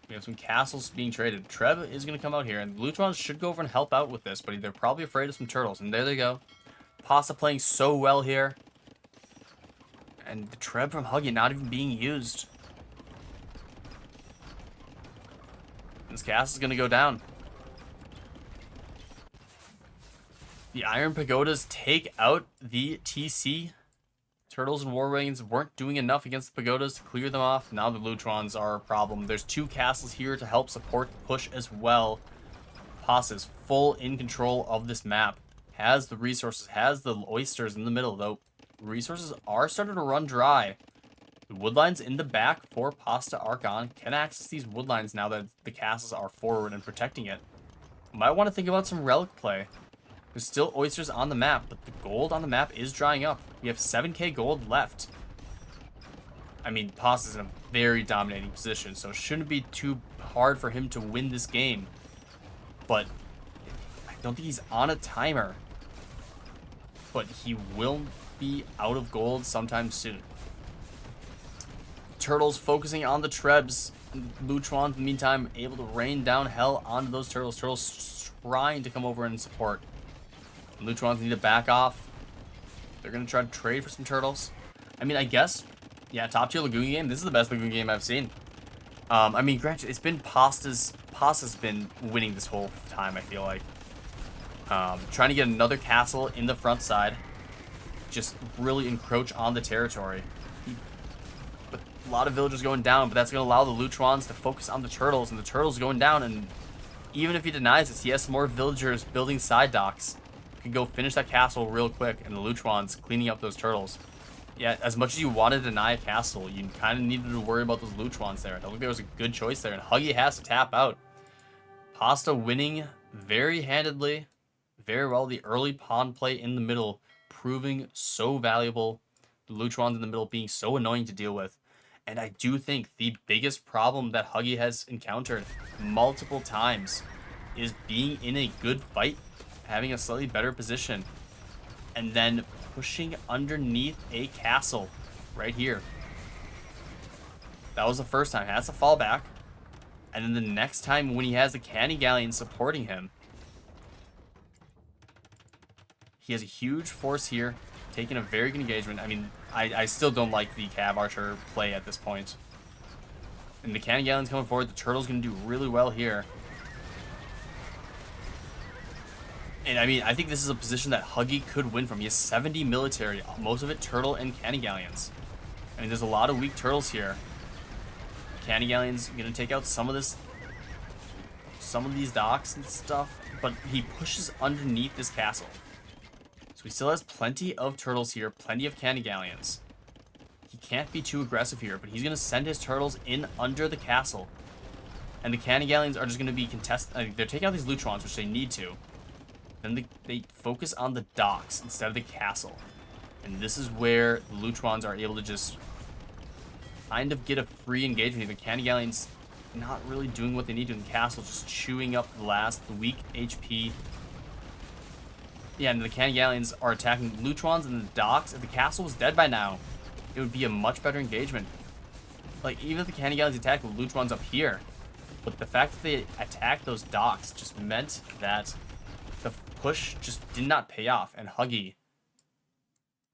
We have some castles being traded. Treb is going to come out here. And the Luchuans should go over and help out with this. But they're probably afraid of some turtles. And there they go. Pasta playing so well here. And the Treb from Huggieg not even being used. This castle's going to go down. The Iron Pagodas take out the TC. Turtles and War Wagons weren't doing enough against the Pagodas to clear them off. Now the Luchuans are a problem. There's 2 castles here to help support the push as well. Pasta's full in control of this map. Has the resources, has the oysters in the middle, though resources are starting to run dry. The woodlines in the back for Pasta are gone. Can access these woodlines now that the castles are forward and protecting it. Might want to think about some relic play. There's still oysters on the map, but the gold on the map is drying up. We have 7k gold left. I mean, Pasta's in a very dominating position, so it shouldn't be too hard for him to win this game. But I don't think he's on a timer. But he will be out of gold sometime soon. Turtles focusing on the Trebs. Luchuan, in the meantime, able to rain down hell onto those turtles. Turtles trying to come over and support. Luchuans need to back off. They're going to try to trade for some turtles. I mean, I guess, yeah, top tier Lagoon game. This is the best Lagoon game I've seen. I mean, granted, it's been Pasta's been winning this whole time, I feel like. Trying to get another castle in the front side. Just really encroach on the territory. But a lot of villagers going down, but that's going to allow the Luchuans to focus on the turtles. And the turtles going down, and even if he denies this, he has some more villagers building side docks. Can go finish that castle real quick, and the Luchuans cleaning up those turtles. Yeah, as much as you want to deny a castle, you kind of needed to worry about those Luchuans there. I don't think there was a good choice there, and Huggieg has to tap out. Pasta winning very handedly. Very well. The early pawn play in the middle proving so valuable. The Luchuans in the middle being so annoying to deal with. And I do think the biggest problem that Huggieg has encountered multiple times is being in a good fight, having a slightly better position, and then pushing underneath a castle right here. That was the first time. He has to fall back. And then the next time when he has the Canny Galleon supporting him, he has a huge force here, taking a very good engagement. I mean, I still don't like the Cav Archer play at this point. And the Canny Galleon's coming forward. The Turtle's going to do really well here. And I mean, I think this is a position that Huggieg could win from. He has 70 military, most of it Turtle and Canny Galleons. I mean, there's a lot of weak Turtles here. Canny Galleon's going to take out some of some of these docks and stuff, but he pushes underneath this castle. So he still has plenty of turtles here, plenty of cannon galleons. He can't be too aggressive here, but he's going to send his turtles in under the castle. And the cannon galleons are just going to be contested. They're taking out these Lutrons, which they need to. Then they focus on the docks instead of the castle. And this is where the Lutrons are able to just kind of get a free engagement. The cannon galleons not really doing what they need to in the castle, just chewing up the weak HP. Yeah, and the cannon galleons are attacking Lutrons and the docks. If the castle was dead by now, it would be a much better engagement. Like, even if the cannon galleons attack the Lutrons up here, but the fact that they attacked those docks just meant that the push just did not pay off, and Huggieg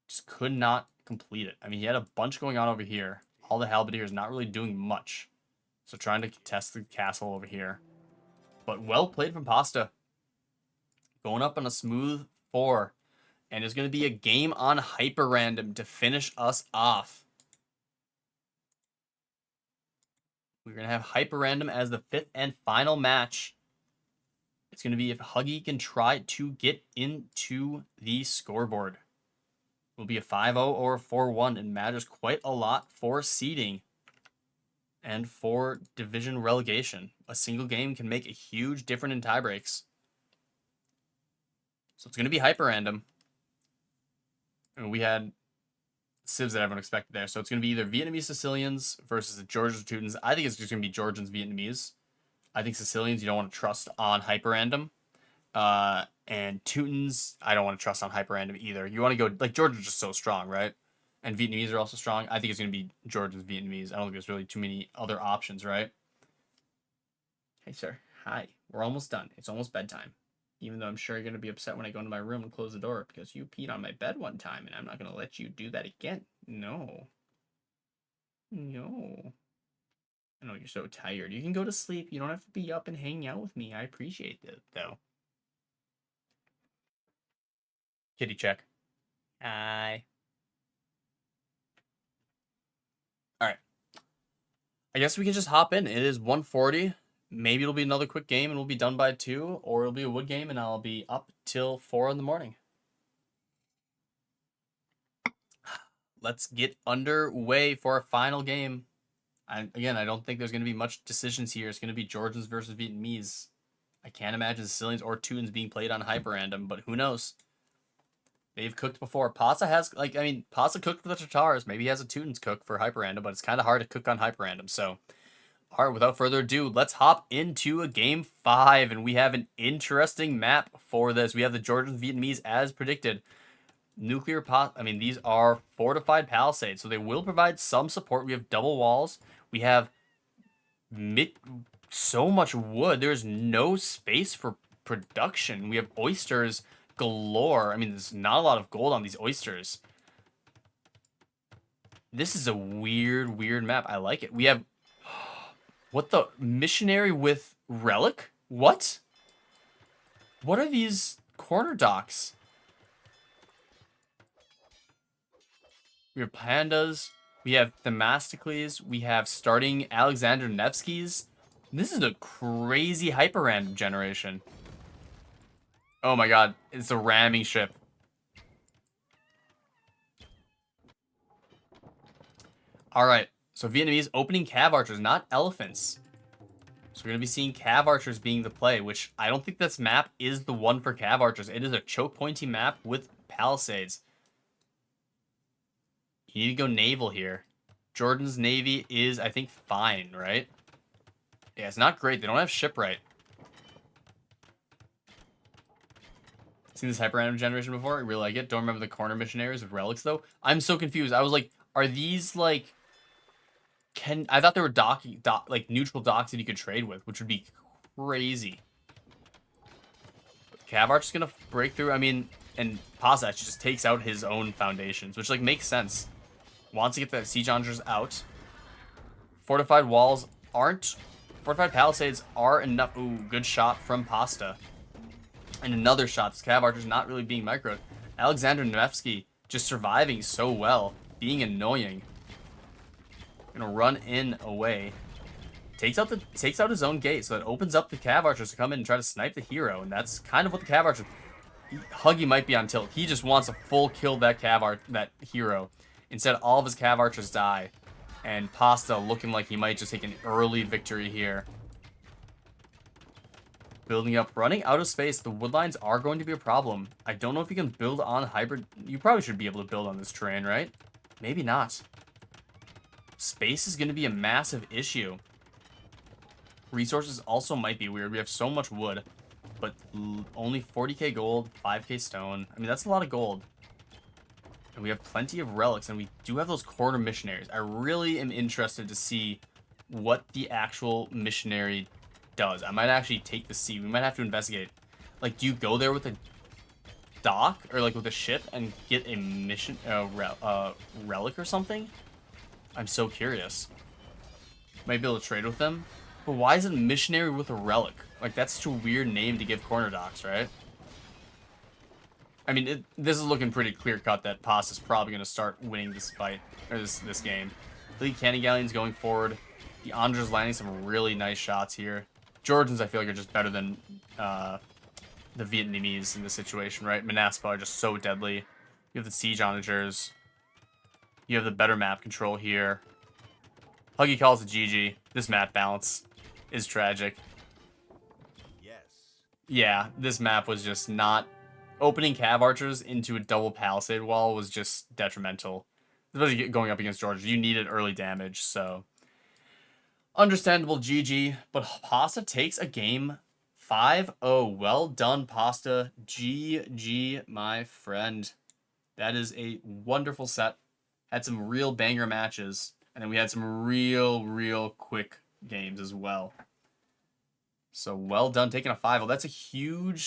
just could not complete it. I mean, he had a bunch going on over here. All the halberdiers not really doing much. So trying to contest the castle over here. But well played from Pasta. Going up on a smooth 4. And it's going to be a game on hyper random to finish us off. We're going to have hyper random as the 5th and final match. It's going to be if Huggieg can try to get into the scoreboard. It will be a 5-0 or a 4-1. It matters quite a lot for seeding and for division relegation. A single game can make a huge difference in tiebreaks. So it's going to be hyper random. And we had civs that everyone expected there. So it's going to be either Vietnamese Sicilians versus the Georgians or Teutons. I think it's just going to be Georgians, Vietnamese. I think Sicilians you don't want to trust on hyper random. And Teutons, I don't want to trust on hyper random either. You want to go, like, Georgians are just so strong, right? And Vietnamese are also strong. I think it's going to be Georgians, Vietnamese. I don't think there's really too many other options, right? Hey, sir. Hi. We're almost done. It's almost bedtime. Even though I'm sure you're going to be upset when I go into my room and close the door because you peed on my bed one time and I'm not going to let you do that again. No. No. I know you're so tired. You can go to sleep. You don't have to be up and hanging out with me. I appreciate it, though. Kitty check. Hi. Alright. I guess we can just hop in. It is 1:40. Maybe it'll be another quick game and we'll be done by 2. Or it'll be a wood game and I'll be up till 4 in the morning. Let's get underway for our final game. Again, I don't think there's going to be much decisions here. It's going to be Georgians versus Vietnamese. I can't imagine Sicilians or Teutons being played on hyper random, but who knows? They've cooked before. Pasta has, like, I mean, Pasta cooked for the Tatars. Maybe he has a Teutons cook for hyper random, but it's kind of hard to cook on hyper random. So, all right, without further ado, let's hop into a game 5, and we have an interesting map for this. We have the Georgians Vietnamese as predicted. NuclearPasta, I mean, these are fortified palisades, so they will provide some support. We have double walls. We have so much wood. There's no space for production. We have oysters galore. I mean, there's not a lot of gold on these oysters. This is a weird map. I like it. We have... What the? Missionary with relic? What? What are these corner docks? We have pandas. We have Themistocles. We have starting Alexander Nevsky's. This is a crazy hyper random generation. Oh my god, it's a ramming ship. Alright, so Vietnamese opening cav archers, not elephants. So we're going to be seeing cav archers being the play, which I don't think this map is the one for cav archers. It is a choke pointy map with palisades. You need to go naval here. Jordan's navy is, I think, fine, right? Yeah, it's not great. They don't have shipwright. Seen this hyper random generation before? I really like it. Don't remember the corner missionaries with relics, though. I'm so confused. I was like, are these, like... I thought they were like neutral docks that you could trade with, which would be crazy. But Cav Archer's gonna break through. I mean, and Pasta just takes out his own foundations, which like makes sense. Wants to get the siege archers out. Fortified walls aren't. Fortified palisades are enough. Ooh, good shot from Pasta. And another shot. This Cav Archer's not really being microed. Alexander Nevsky just surviving so well, being annoying. Gonna run in away. takes out his own gate, so that opens up the Cav Archers to come in and try to snipe the hero, and that's kind of what the Cav Archers... Huggieg might be on tilt. He just wants to full kill that that hero. Instead, all of his Cav Archers die, and Pasta looking like he might just take an early victory here. Building up, running out of space. The wood lines are going to be a problem. I don't know if you can build on hybrid. You probably should be able to build on this terrain, right? Maybe not. Space is going to be a massive issue. Resources also might be weird. We have so much wood, but only 40k gold, 5k stone. I mean, that's a lot of gold. And we have plenty of relics, and we do have those quarter missionaries. I really am interested to see what the actual missionary does. I might actually take the sea. We might have to investigate. Like, do you go there with a dock or like with a ship and get a mission relic or something? I'm so curious. Might be able to trade with them. But why is it a missionary with a relic? Like, that's such a weird name to give corner docks, right? I mean, this is looking pretty clear-cut that Pasta's probably going to start winning this fight, or this game. The League Cannon Galleon's going forward. The Andre's landing some really nice shots here. Georgians, I feel like, are just better than the Vietnamese in this situation, right? Manaspa are just so deadly. You have the Siege Onagers. You have the better map control here. Huggy calls it GG. This map balance is tragic. Yes. Yeah, this map was just not... Opening Cav Archers into a double Palisade wall was just detrimental. Especially going up against Georgia. You needed early damage, so... Understandable GG, but Pasta takes a game 5-0. Well done, Pasta. GG, my friend. That is a wonderful set. Had some real banger matches. And then we had some real quick games as well. So well done taking a 5-0. That's a huge